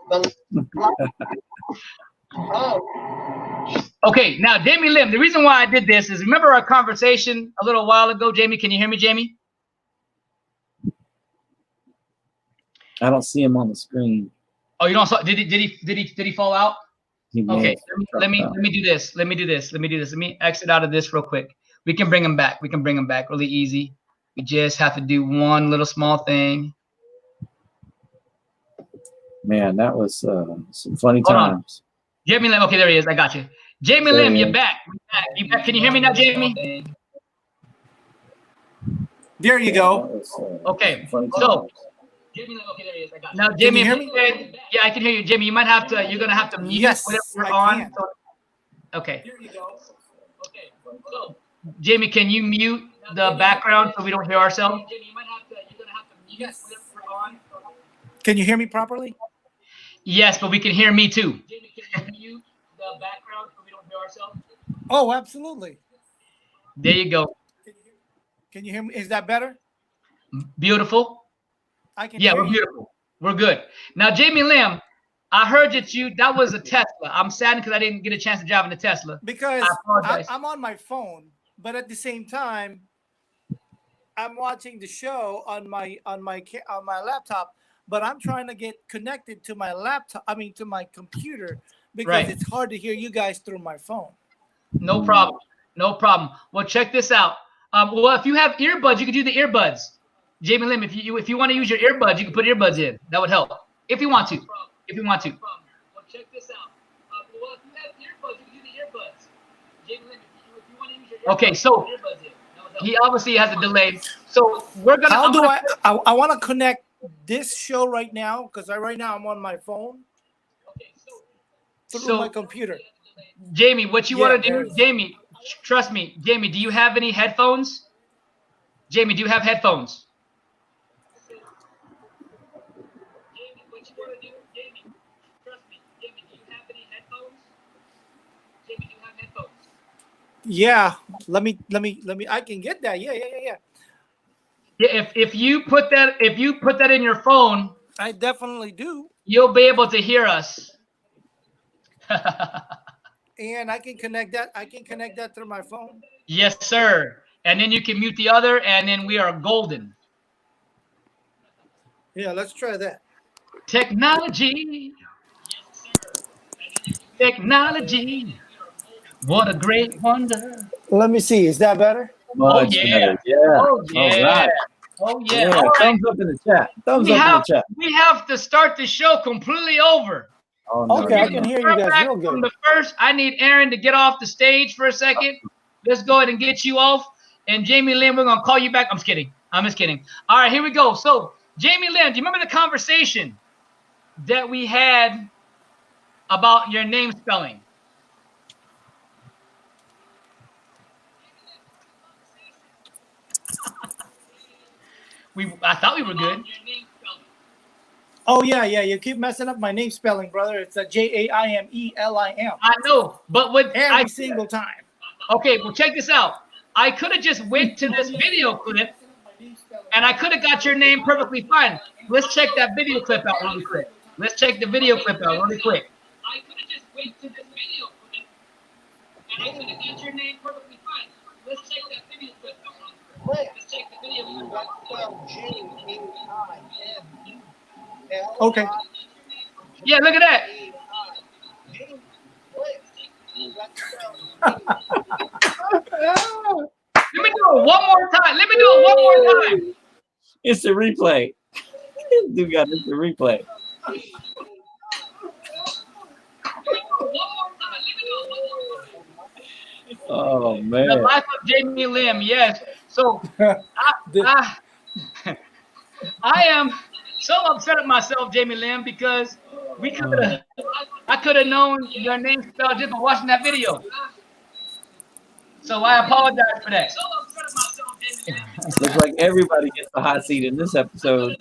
Okay, now Jaime Lim, the reason why I did this is remember our conversation a little while ago, Jaime? Can you hear me, Jaime? I don't see him on the screen. Oh, you don't saw? Did he fall out? Okay, let me do this. Let me exit out of this real quick. We can bring him back. We can bring him back really easy. We just have to do one little small thing. Man, that was some funny Hold on. times. Jaime Lim. Okay, there he is. I got you. Jaime Lim, you're back. You back. Can you hear me now, Jamie? There you go. Okay. So, now, Jamie, yeah, I can hear you, Jamie. You might have to. You're gonna have to mute whatever we're on. So, okay. Here you go. Okay. So, Jamie, can you mute the background so we don't hear ourselves? Jamie, you might have to. You're gonna have to mute whatever we're on. Can you hear me properly? Yes, but we can hear me too. Jamie, can you mute the background so we don't hear ourselves? Oh, absolutely. There you go. Can you hear me? Is that better? Beautiful. I can. Yeah, hear we're you. beautiful. We're good. Now, Jaime Lim, I heard that was a Tesla. I'm sad because I didn't get a chance to drive in the Tesla. Because I'm on my phone, but at the same time, I'm watching the show on my laptop. But I'm trying to get connected to my laptop. I mean, to my computer, because it's hard to hear you guys through my phone. No problem. No problem. Well, check this out. Well, if you have earbuds, you can do the earbuds. Jaime Lim, if you want to use your earbuds, you can put earbuds in. That would help. If you want to. If you want to. Well, check this out. Well, if you have earbuds, you can do the earbuds. Jaime Lim, if you want to use your earbuds, okay, so he obviously has a delay. So we're gonna. How do I want to connect this show right now because right now I'm on my phone. Okay, through my computer. Jamie, what you want to do, Jamie? Trust me, Jamie. Do you have any headphones? Jamie, do you have headphones? Jamie, what you want to do, Jamie? Trust me, Jamie. Do you have any headphones? Jamie, do you have headphones? Yeah, let me. I can get that. Yeah. Yeah, if you put that in your phone, I definitely do. You'll be able to hear us. And I can connect that. I can connect that through my phone. Yes, sir. And then you can mute the other, and then we are golden. Yeah, let's try that. Technology. Technology. What a great wonder. Let me see. Is that better? Much better. Yeah. Oh, yeah. All right. Oh, yeah. Yeah. All Thumbs up in the chat. Thumbs up in the chat. We have to start the show completely over. Oh, no, okay, I can hear you guys real good. From the first, I need Aaron to get off the stage for a second. Let's go ahead and get you off. And Jaime Lim, we're going to call you back. I'm just kidding. I'm just kidding. All right, here we go. So, Jaime Lim, do you remember the conversation that we had about your name spelling? I thought we were good. Oh, yeah. You keep messing up my name spelling, brother. It's a Jaimelim. I know, but every single time. Okay, well, check this out. I could have just went to this video clip, and I could have got your name perfectly fine. Let's check that video clip out really quick. Let's check the video clip out really quick. I could have just went to this video clip, and I could have got your name perfectly fine. Let's check that video clip out really quick. Let's check the video clip out. Okay. Yeah, look at that. Let me do it one more time. It's a replay. Dude got it's a replay. Oh man. The life of Jaime Lim, yes. So I am so upset at myself, Jaime Lim, because I could have known your name spelled just by watching that video. So I apologize for that. Looks like everybody gets the hot seat in this episode.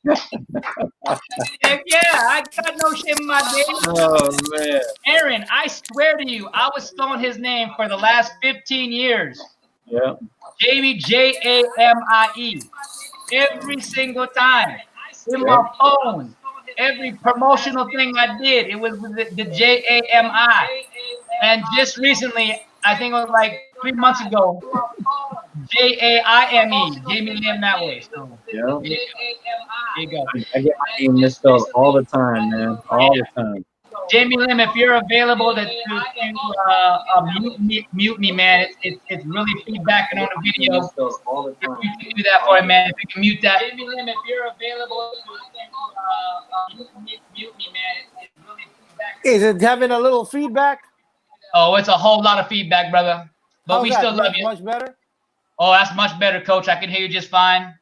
Heck yeah, I got no shame in my game. Oh man. Aaron, I swear to you, I was spelling his name for the last 15 years. Yeah. Jamie, Jaime. Every single time. In my phone. Every promotional thing I did, it was the Jaimi. And just recently, I think it was like 3 months ago, Jaime, Jaime Lim that way. So, yeah. There you go. I get my name misspelled all the time, man. All the time. Jamie Lim, if you're available to mute me, man, it's really feedbacking on the video. If you can do that for me, man, if you can mute that. Jamie Lim, if you're available to mute me, man, it's really feedbacking. Is it having a little feedback? Oh, it's a whole lot of feedback, brother. But How's we that? still love you. Much better? Oh, that's much better, Coach. I can hear you just fine.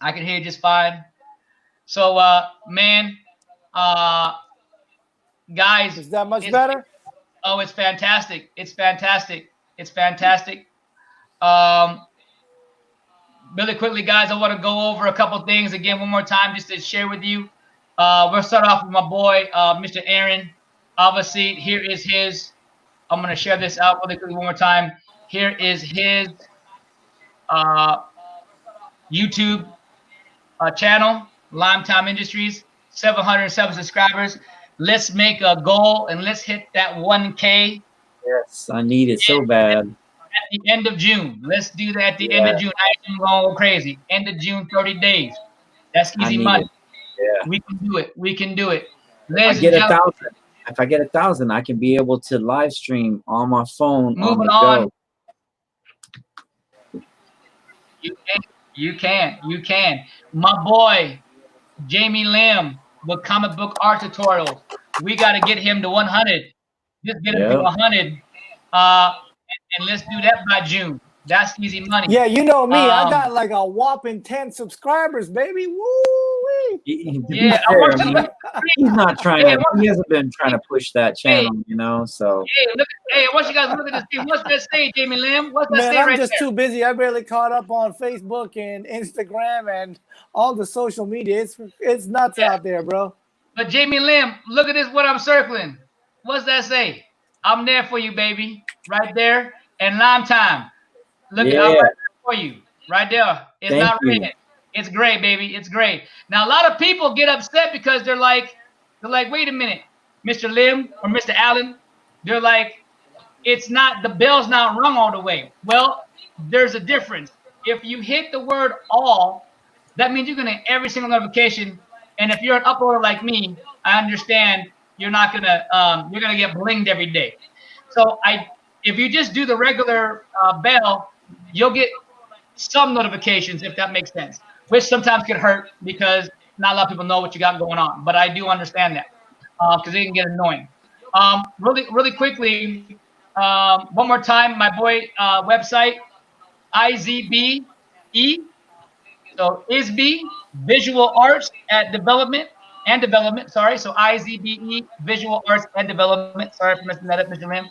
I can hear you just fine. So, man, guys. Is that much better? Oh, it's fantastic. It's fantastic. It's fantastic. Really quickly, guys, I want to go over a couple things again one more time just to share with you. We'll start off with my boy, Mr. Aaron. Obviously, here is his. I'm going to share this out really quickly one more time. Here is his YouTube channel, Lime Industries, 707 subscribers. Let's make a goal and let's hit that 1K. Yes, I need it so bad. At the end of June. Let's do that at the end of June. I ain't going to go crazy. End of June, 30 days. That's easy money. Yeah. We can do it. We can do it. If I get 1,000, I can be able to live stream on my phone. Moving on. You can. My boy, Jaime Lim, with comic book art tutorials. We got to get him to 100. Just get him to 100. And let's do that by June. That's easy money. Yeah, you know me. I got like a whopping 10 subscribers, baby. Woo! Yeah, he's not trying to. He hasn't been trying to push that channel, you know. So I want you guys to look at this. What's that say, Jaime Lim? What's that say I'm right just there? too busy. I barely caught up on Facebook and Instagram and all the social media. It's nuts out there, bro. But Jaime Lim, look at this. What I'm circling. What's that say? I'm there for you, baby. Right there. And Lime Time. Look at I'm right there for you. Right there. It's not red. It's gray, baby. It's gray. Now a lot of people get upset because they're like, wait a minute, Mr. Lim or Mr. Allen. They're like, it's not, the bell's not rung all the way. Well, there's a difference. If you hit the word all, that means you're gonna get every single notification. And if you're an uploader like me, I understand you're not gonna you're gonna get blinged every day. So if you just do the regular bell, you'll get some notifications, if that makes sense, which sometimes could hurt because not a lot of people know what you got going on. But I do understand that because it can get annoying. Really quickly, one more time, my boy website, IZBE, so ISB, Visual Arts at Development. Sorry, so IZBE, Visual Arts and Development. Sorry for messing that up, Mr. Lim.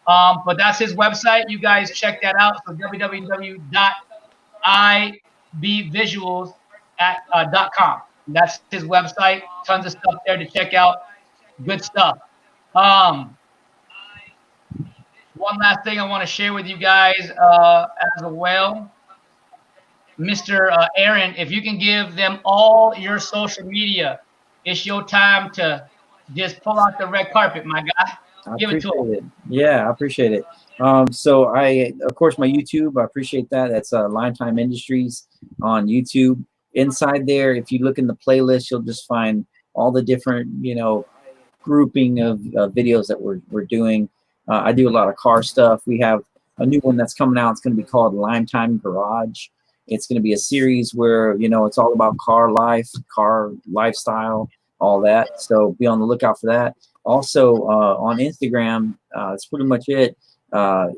But that's his website. You guys check that out. So www.ibvisuals.com. That's his website. Tons of stuff there to check out. Good stuff. One last thing I want to share with you guys as well. Mr. Aaron, if you can give them all your social media, it's your time to just pull out the red carpet, my guy. Give it to them. Yeah, I appreciate it. So of course, my YouTube, I appreciate that. That's Lime Industries on YouTube. Inside there, if you look in the playlist, you'll just find all the different, grouping of videos that we're doing. I do a lot of car stuff. We have a new one that's coming out. It's going to be called Lime Garage. It's going to be a series where, it's all about car life, car lifestyle, all that. So be on the lookout for that. Also, on Instagram, that's pretty much it,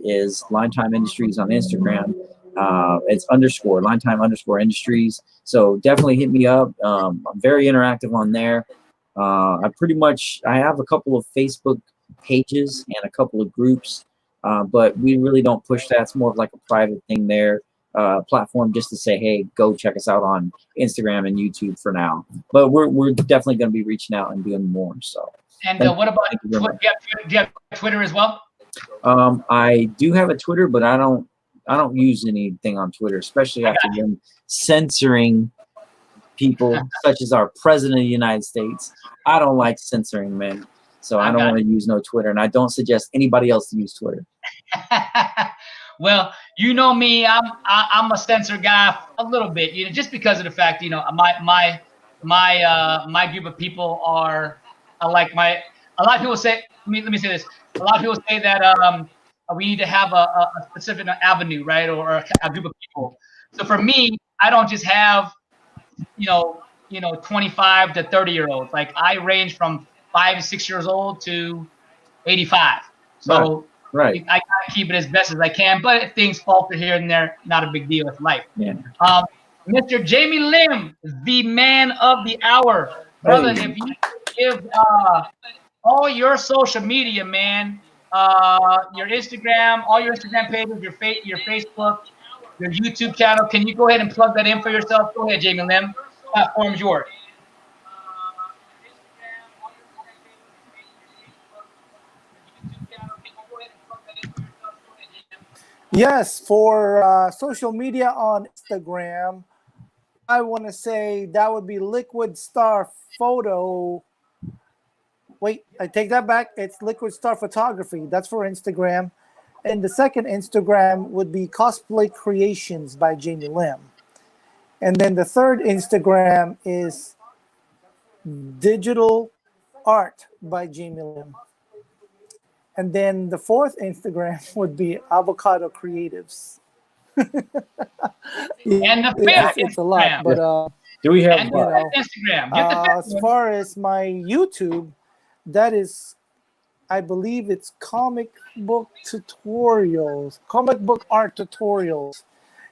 is Lime Industries on Instagram. It's _Lime_Industries. So definitely hit me up. I'm very interactive on there. I have a couple of Facebook pages and a couple of groups, but we really don't push that. It's more of like a private thing there. Platform just to say, hey, go check us out on Instagram and YouTube for now. But we're definitely going to be reaching out and doing more. So. And what about Twitter? Do you have Twitter as well? I do have a Twitter, but I don't use anything on Twitter, especially after them censoring people such as our president of the United States. I don't like censoring, man. So I don't want to use no Twitter, and I don't suggest anybody else to use Twitter. Well, you know me, I'm a censor guy a little bit, just because of the fact, my group of people are like A lot of people say, let me say this. A lot of people say that we need to have a specific avenue, right, or a group of people. So for me, I don't just have, 25 to 30-year-olds. Like I range from 5 to 6 years old to 85. So right. I gotta keep it as best as I can. But if things falter here and there, not a big deal. It's life. Yeah. Mr. Jaime Lim, the man of the hour, brother. Hey. If you give all your social media, man, your Instagram, all your Instagram pages, your Facebook, your YouTube channel, can you go ahead and plug that in for yourself? Go ahead, Jaime Lim. Platform's yours. Yes, for social media on Instagram, I want to say that would be Liquid Star Photo. Wait, I take that back. It's Liquid Star Photography. That's for Instagram. And the second Instagram would be Cosplay Creations by Jaime Lim. And then the third Instagram is Digital Art by Jaime Lim. And then the fourth Instagram would be Avocado Creatives. And the fifth it's a lot, but do we have Instagram? As far as my YouTube, that is, I believe it's comic book art tutorials.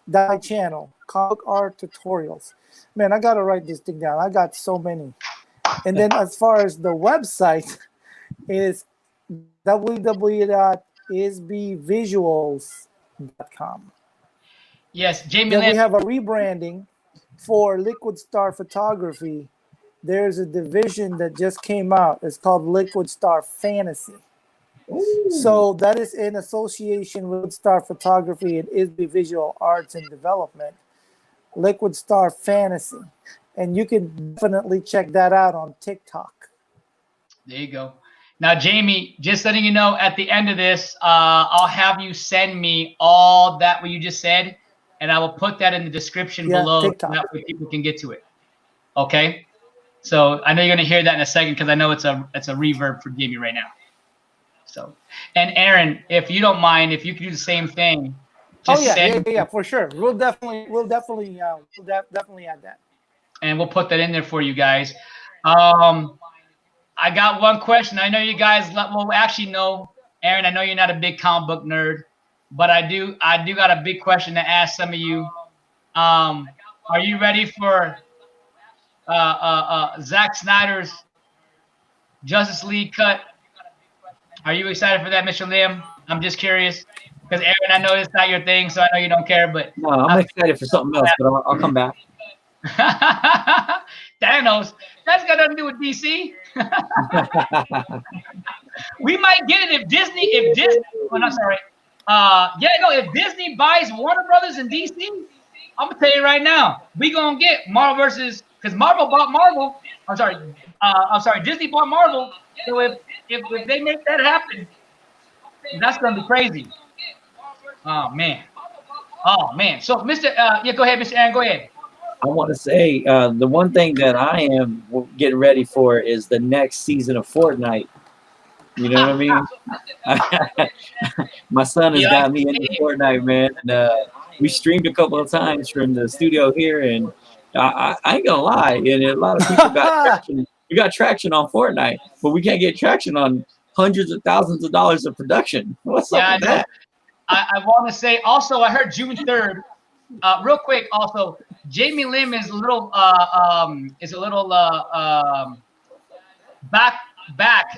That channel, comic art tutorials. Man, I gotta write this thing down. I got so many. And then as far as the website is www.isbvisuals.com. Yes, Jaime Then Lim. we have a rebranding for Liquid Star Photography. There's a division that just came out. It's called Liquid Star Fantasy. Ooh. So that is in association with Star Photography and ISB Visual Arts and Development. Liquid Star Fantasy. And you can definitely check that out on TikTok. There you go. Now, Jaime, just letting you know, at the end of this, I'll have you send me all that what you just said, and I will put that in the description below. TikTok. So that way people can get to it. Okay. So I know you're gonna hear that in a second because I know it's a reverb for Jaime right now. So, and Aaron, if you don't mind, if you could do the same thing. Just yeah, for sure. We'll definitely add that. And we'll put that in there for you guys. I got one question. I know you guys. Well, actually, no, Aaron. I know you're not a big comic book nerd, but I do got a big question to ask some of you. Are you ready for Zack Snyder's Justice League cut? Are you excited for that, Mr. Lim? I'm just curious because Aaron, I know it's not your thing, so I know you don't care. But no, I'm excited for something else, but I'll come back. Thanos. That's got nothing to do with DC. We might get it if Disney. Oh, no, sorry. If Disney buys Warner Brothers and DC, I'm gonna tell you right now, we gonna get Marvel versus because Marvel bought Marvel. I'm sorry. Disney bought Marvel. So if they make that happen, that's gonna be crazy. Oh man. So Mr. Go ahead, Mr. Aaron. Go ahead. I want to say the one thing that I am getting ready for is the next season of Fortnite. You know what I mean? My son has got me into Fortnite, man. And, we streamed a couple of times from the studio here, and I ain't gonna lie, and a lot of people got traction. We got traction on Fortnite, but we can't get traction on hundreds of thousands of dollars of production. What's up with that? I want to say also, I heard June 3rd. Real quick, also, Jaime Lim is a little back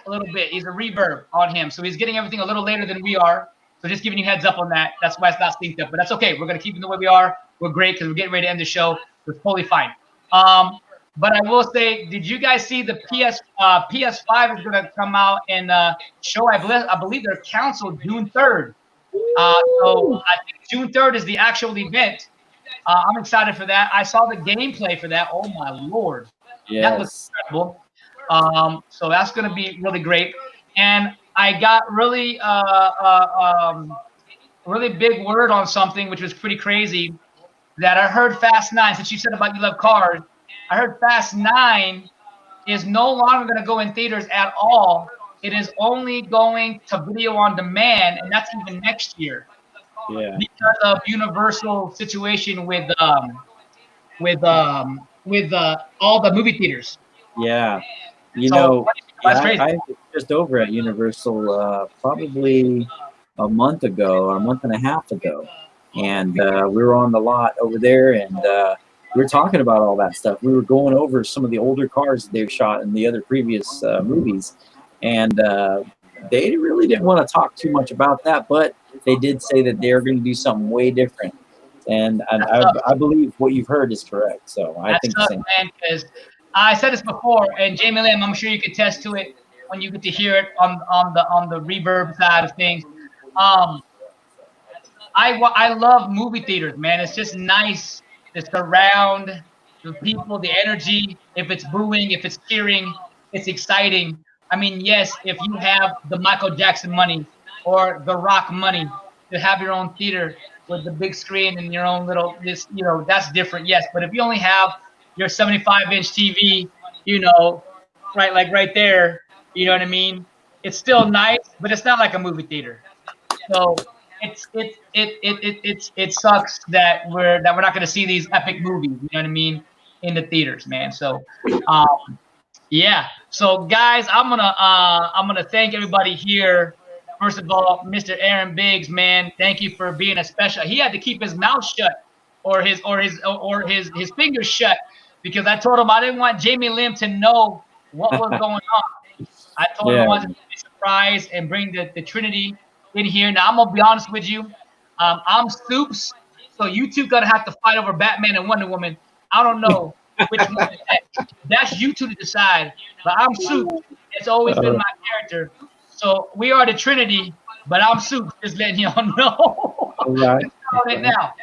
a little bit. He's a reverb on him, so he's getting everything a little later than we are. So just giving you heads up on that. That's why it's not synced up, but that's okay. We're gonna keep it the way we are. We're great because we're getting ready to end the show. We're totally fine. But I will say, did you guys see the PS5 is gonna come out and show? I believe they're canceled June 3rd. So I think June 3rd is the actual event. I'm excited for that. I saw the gameplay for that. Oh my Lord. Yes. That looks incredible. So that's going to be really great. And I got really big word on something, which was pretty crazy, that I heard Fast 9, since you said about you love cars, I heard Fast 9 is no longer going to go in theaters at all. it is only going to video on demand, and that's even next year. Yeah. Because of Universal situation with all the movie theaters. Yeah. You So know, that's yeah, crazy. I was just over at Universal probably a month ago or a month and a half ago. And we were on the lot over there, and we were talking about all that stuff. We were going over some of the older cars that they've shot in the other previous movies. And they really didn't want to talk too much about that, but they did say that they're going to do something way different. And I believe what you've heard is correct. So I That think the sucks, same. man, because I said this before, and Jaime Lim, I'm sure you could attest to it when you get to hear it on the reverb side of things. Um, I love movie theaters, man. It's just nice to surround the people, the energy. If it's booing, if it's cheering, it's exciting. I mean, yes, if you have the Michael Jackson money or the Rock money to have your own theater with the big screen and your own little this, that's different. Yes, but if you only have your 75-inch TV, right, like right there, you know what I mean? It's still nice, but it's not like a movie theater. So it sucks that we're not going to see these epic movies. You know what I mean, in the theaters, man. So, yeah. So guys, I'm gonna thank everybody here. First of all, Mr. Aaron Biggs, man, thank you for being a special. He had to keep his mouth shut or his fingers shut because I told him I didn't want Jaime Lim to know what was going on. I told him I Yeah. wanted to be surprised and bring the Trinity in here. Now I'm gonna be honest with you. I'm Soups, so you two gonna have to fight over Batman and Wonder Woman. I don't know which one is that. That's you two to decide. But I'm Soups. It's always been my character. So we are the Trinity, but I'm Soups. Just letting y'all know. All right. Just knowing it now.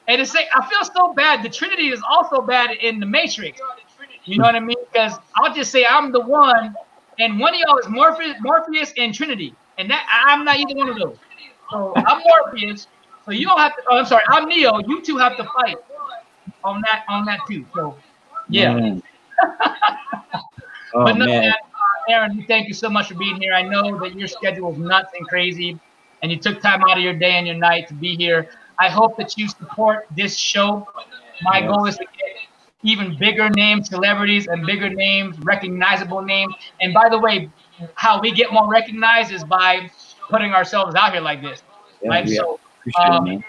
And I feel so bad. The Trinity is also bad in the Matrix. You know what I mean? Because I'll just say I'm the one, and one of y'all is Morpheus and Trinity, and that I'm not either one of those. So I'm Morpheus. So you don't have to. Oh, I'm sorry. I'm Neo. You two have to fight on that too. So yeah. Man. But Oh no, man. man, Aaron, thank you so much for being here. I know that your schedule is nuts and crazy, and you took time out of your day and your night to be here. I hope that you support this show. My goal is to get even bigger names, celebrities, and bigger names, recognizable names. And by the way, how we get more recognized is by putting ourselves out here like this, Yeah, right? we So appreciate it, man.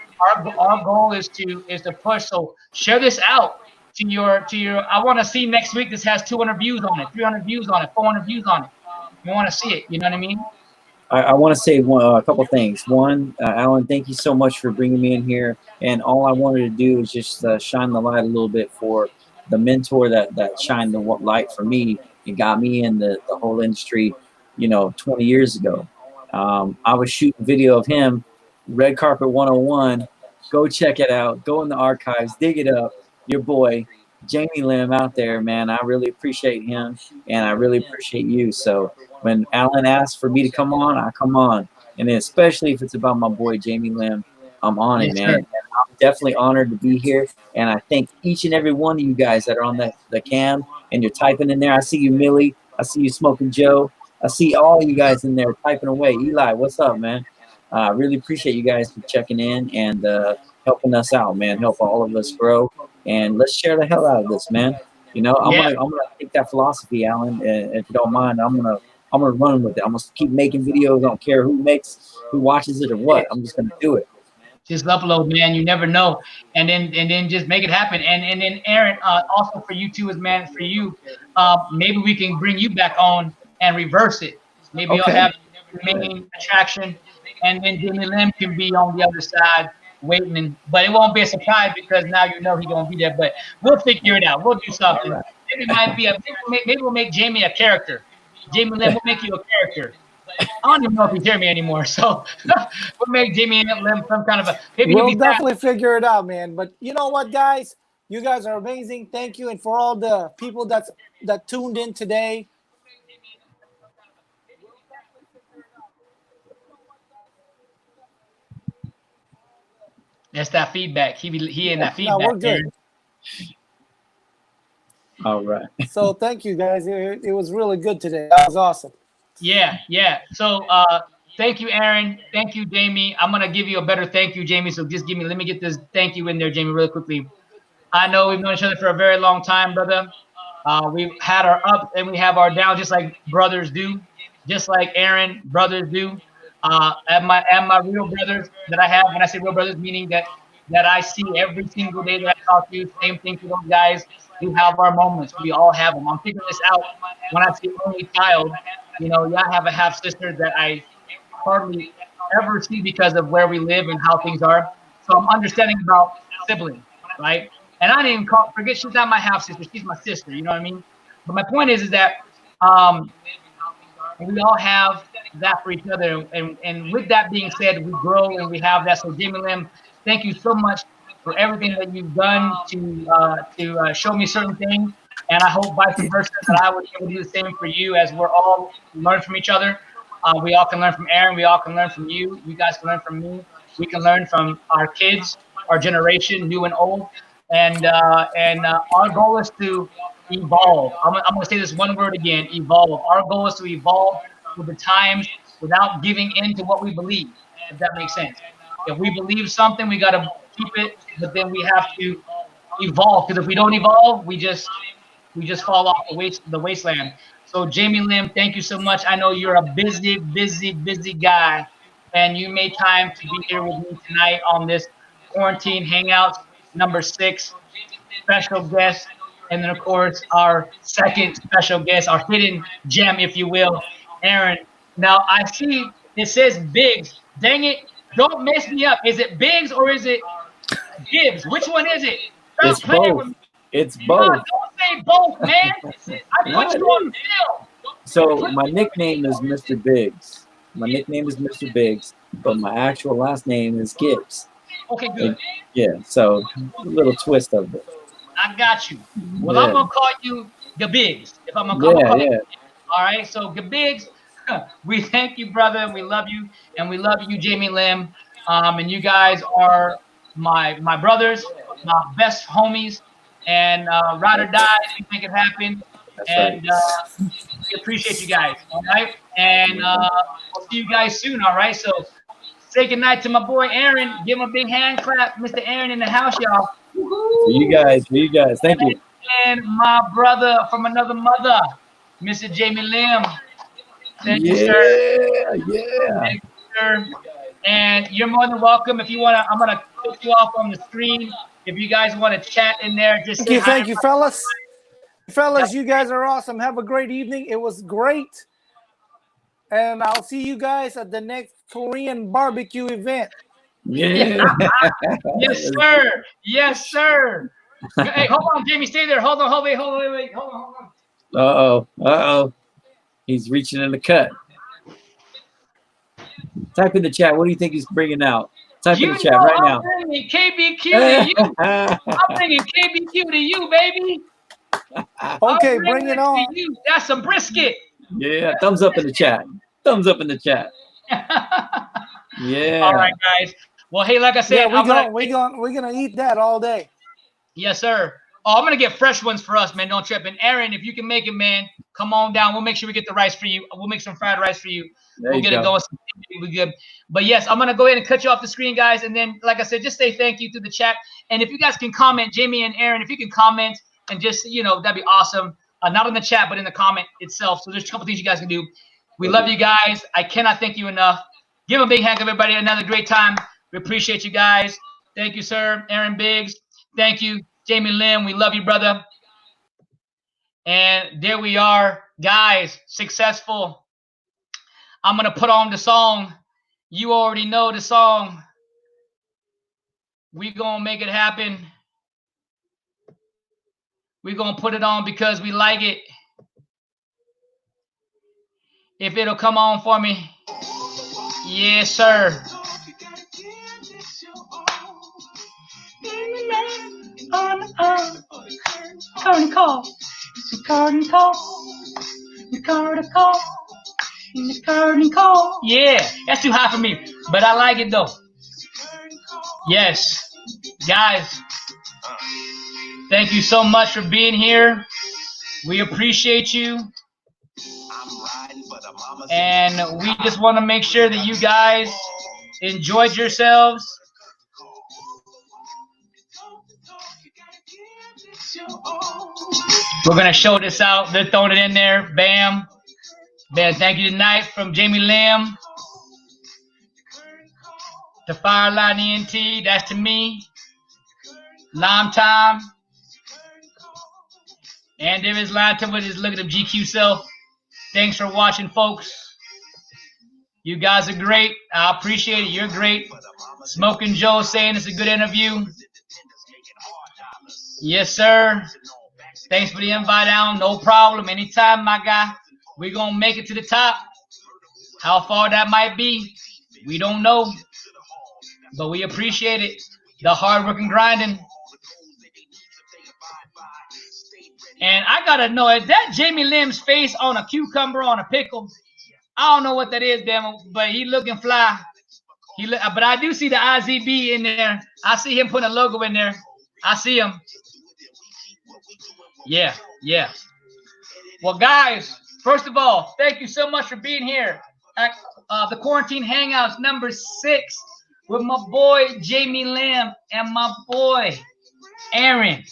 our goal is to push. So share this out to your. I want to see next week. This has 200 views on it, 300 views on it, 400 views on it. You want to see it? You know what I mean? I want to say a couple things. One, Alan, thank you so much for bringing me in here. And all I wanted to do is just shine the light a little bit for the mentor that shined the light for me and got me in the whole industry, 20 years ago. I was shooting video of him, Red Carpet 101. Go check it out. Go in the archives, dig it up. Your boy, Jaime Lim out there, man. I really appreciate him, and I really appreciate you. So when Alan asks for me to come on, I come on. And then especially if it's about my boy, Jaime Lim, I'm on it, Yes, man. sir. And I'm definitely honored to be here. And I thank each and every one of you guys that are on the cam and you're typing in there. I see you, Millie. I see you, Smoking Joe. I see all you guys in there typing away. Eli, what's up, man? I really appreciate you guys for checking in and helping us out, man. Help all of us grow. And let's share the hell out of this, man. I'm Yeah. gonna take that philosophy, Alan, if you don't mind. I'm gonna run with it. I'm gonna keep making videos. I don't care who watches it or what. I'm just gonna do it. Just upload, man. You never know, and then just make it happen. And then Aaron, also for you too, for you. Maybe we can bring you back on and reverse it. Maybe you'll Okay. have the main attraction, and then Jimmy Lim can be on the other side waiting. But it won't be a surprise because now you know he's gonna be there. But we'll figure it out. We'll do something. All right. Maybe it might be maybe we'll make Jamie a character. Jamie Lim will make you a character. I don't even know if he's hear me anymore. So we'll make Jamie Lim some kind of a maybe he'll We'll be definitely figure it out, man. But you know what, guys? You guys are amazing. Thank you, and for all the people that tuned in today. That's that feedback. He in that No, feedback. we're good. All right. So thank you, guys. It was really good today. That was awesome. Yeah, yeah. So thank you, Aaron. Thank you, Jamie. I'm gonna give you a better thank you, Jamie. So just let me get this thank you in there, Jamie, really quickly. I know we've known each other for a very long time, brother. We've had our ups and we have our downs, just like brothers do, just like Aaron brothers do. And my real brothers that I have, when I say real brothers, meaning that I see every single day that I talk to you. Same thing for those guys. We have our moments. We all have them. I'm figuring this out when I see only child. You know, yeah, I have a half sister that I hardly ever see because of where we live and how things are. So I'm understanding about siblings, right? And I didn't even forget she's not my half sister; she's my sister. You know what I mean? But my point is that um, we all have that for each other. And with that being said, we grow and we have that. So Jamie Lim, thank you so much for everything that you've done to show me certain things. And I hope vice versa that I would be able to do the same for you as we're all learn from each other. We all can learn from Aaron. We all can learn from you. You guys can learn from me. We can learn from our kids, our generation, new and old. And our goal is to evolve. I'm going to say this one word again, evolve. Our goal is to evolve with the times without giving in to what we believe, if that makes sense. If we believe something, we got to keep it, but then we have to evolve, because if we don't evolve, we just fall off the wasteland. So Jamie Lim, thank you so much. I know you're a busy guy, and you made time to be here with me tonight on this quarantine hangouts #6 special guest, and then of course our second special guest, our hidden gem, if you will, Aaron. Now I see it says Biggs. Dang it! Don't mess me up. Is it Biggs or is it Gibbs? Which one is it? Stop It's playing both. with me. It's No, both. don't say both, man. I No, put it you on is. film. So my nickname is Mr. Biggs. My nickname is Mr. Biggs, but my actual last name is Gibbs. Okay, good. Yeah, so a little twist of it. I got you. Well, I'm Yeah, gonna call you Gabigs. If I'm gonna yeah, call you. yeah. All right. So Gabigs, we thank you, brother, and we love you, and we love you, Jamie Lim. And you guys are my brothers, my best homies, and ride or die, we make it happen. That's right. And we appreciate you guys. All right. And we'll see you guys soon. All right. So say goodnight to my boy Aaron. Give him a big hand clap, Mr. Aaron in the house, y'all. For you guys, for you guys. Thank you. And my brother from another mother, Mr. Jamie Lim. Thank you, sir. Yeah, yeah. Thank you, sir. And you're more than welcome. If you wanna, I'm gonna put you off on the screen. If you guys want to chat in there, just say hi. Thank you, fellas. Fellas, you guys are awesome. Have a great evening. It was great. And I'll see you guys at the next Korean barbecue event. Yeah. Yes, sir. Yes, sir. Hey, hold on, Jamie. Stay there. Hold on. Wait. Hold on. Uh-oh. Uh-oh. He's reaching in the cut. Type in the chat. What do you think he's bringing out? Type in the chat right now. I'm bringing KBQ to you. I'm bringing KBQ to you, baby. Okay, bring it on. That's some brisket. Yeah, thumbs up in the chat. Thumbs up in the chat. Yeah. All right, guys. Well, hey, like I said, yeah, we're gonna eat that all day. Yes, sir. Oh, I'm gonna get fresh ones for us, man. Don't trip. And Aaron, if you can make it, man, come on down. We'll make sure we get the rice for you. We'll make some fried rice for you. We'll get it going. We'll be good. But yes, I'm gonna go ahead and cut you off the screen, guys. And then, like I said, just say thank you through the chat. And if you guys can comment, Jamie and Aaron, if you can comment and just, that'd be awesome. Not in the chat, but in the comment itself. So there's a couple things you guys can do. We love you guys. I cannot thank you enough. Give a big hand to everybody. Another great time. We appreciate you guys. Thank you, sir. Aaron Biggs. Thank you, Jamie Lim. We love you, brother. And there we are, guys. Successful. I'm going to put on the song. You already know the song. We going to make it happen. We're going to put it on because we like it. If it'll come on for me. Yes, sir. Curtain call. The curtain call. The curtain call. The curtain call. Yeah, that's too high for me, but I like it though. Yes, guys. Thank you so much for being here. We appreciate you. And we just want to make sure that you guys enjoyed yourselves. We're going to show this out. They're throwing it in there. Bam. Bam. Thank you tonight from Jaime Lim. To Fireline ENT. That's to me. Lime Time. And there is Lime Time with his look at the GQ self. Thanks for watching, folks. You guys are great. I appreciate it. You're great. Smoking Joe saying it's a good interview. Yes, sir. Thanks for the invite, Alan. No problem. Anytime, my guy. We're going to make it to the top. How far that might be, we don't know. But we appreciate it. The hard work and grinding. And I got to know, is that Jaime Lim's face on a cucumber on a pickle? I don't know what that is, damn, but he looking fly. But I do see the IZB in there. I see him putting a logo in there. I see him. Yeah, yeah. Well, guys, first of all, thank you so much for being here at the Quarantine Hangouts number 6 with my boy Jaime Lim and my boy Aaron,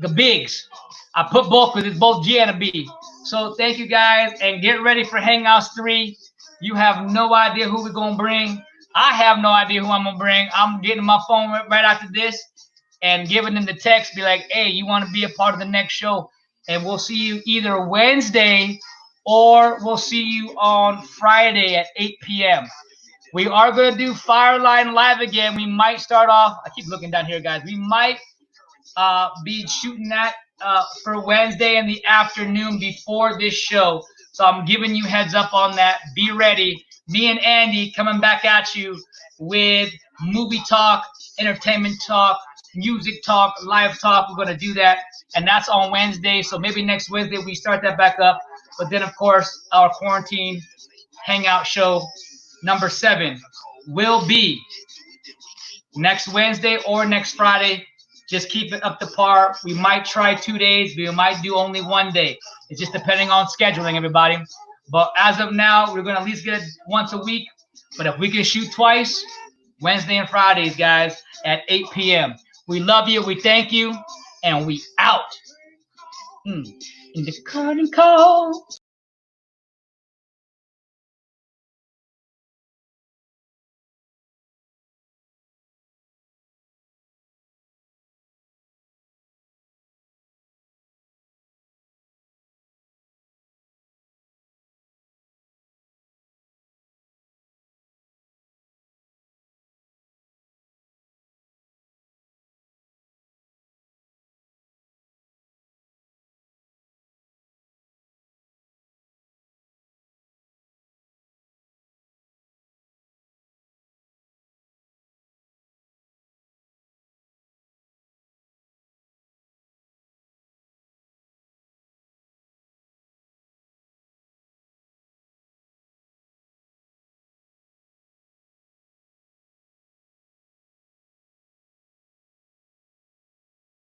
the Bigs. I put both because it's both G and a B. So thank you guys, and get ready for Hangouts 3. You have no idea who we're going to bring. I have no idea who I'm going to bring. I'm getting my phone right after this and giving them the text, be like, hey, you want to be a part of the next show? And we'll see you either Wednesday or we'll see you on Friday at 8 p.m. We are going to do Fireline Live again. We might start off. I keep looking down here, guys. We might be shooting that for Wednesday in the afternoon before this show. So I'm giving you heads up on that. Be ready. Me and Andy coming back at you with movie talk, entertainment talk, music talk, live talk. We're going to do that. And that's on Wednesday. So maybe next Wednesday we start that back up. But then, of course, our quarantine hangout show number 7 will be next Wednesday or next Friday. Just keep it up to par. We might try 2 days. We might do only 1 day. It's just depending on scheduling, everybody. But as of now, we're going to at least get it once a week. But if we can shoot twice, Wednesday and Fridays, guys, at 8 p.m. We love you. We thank you. And we out. In the curtain call.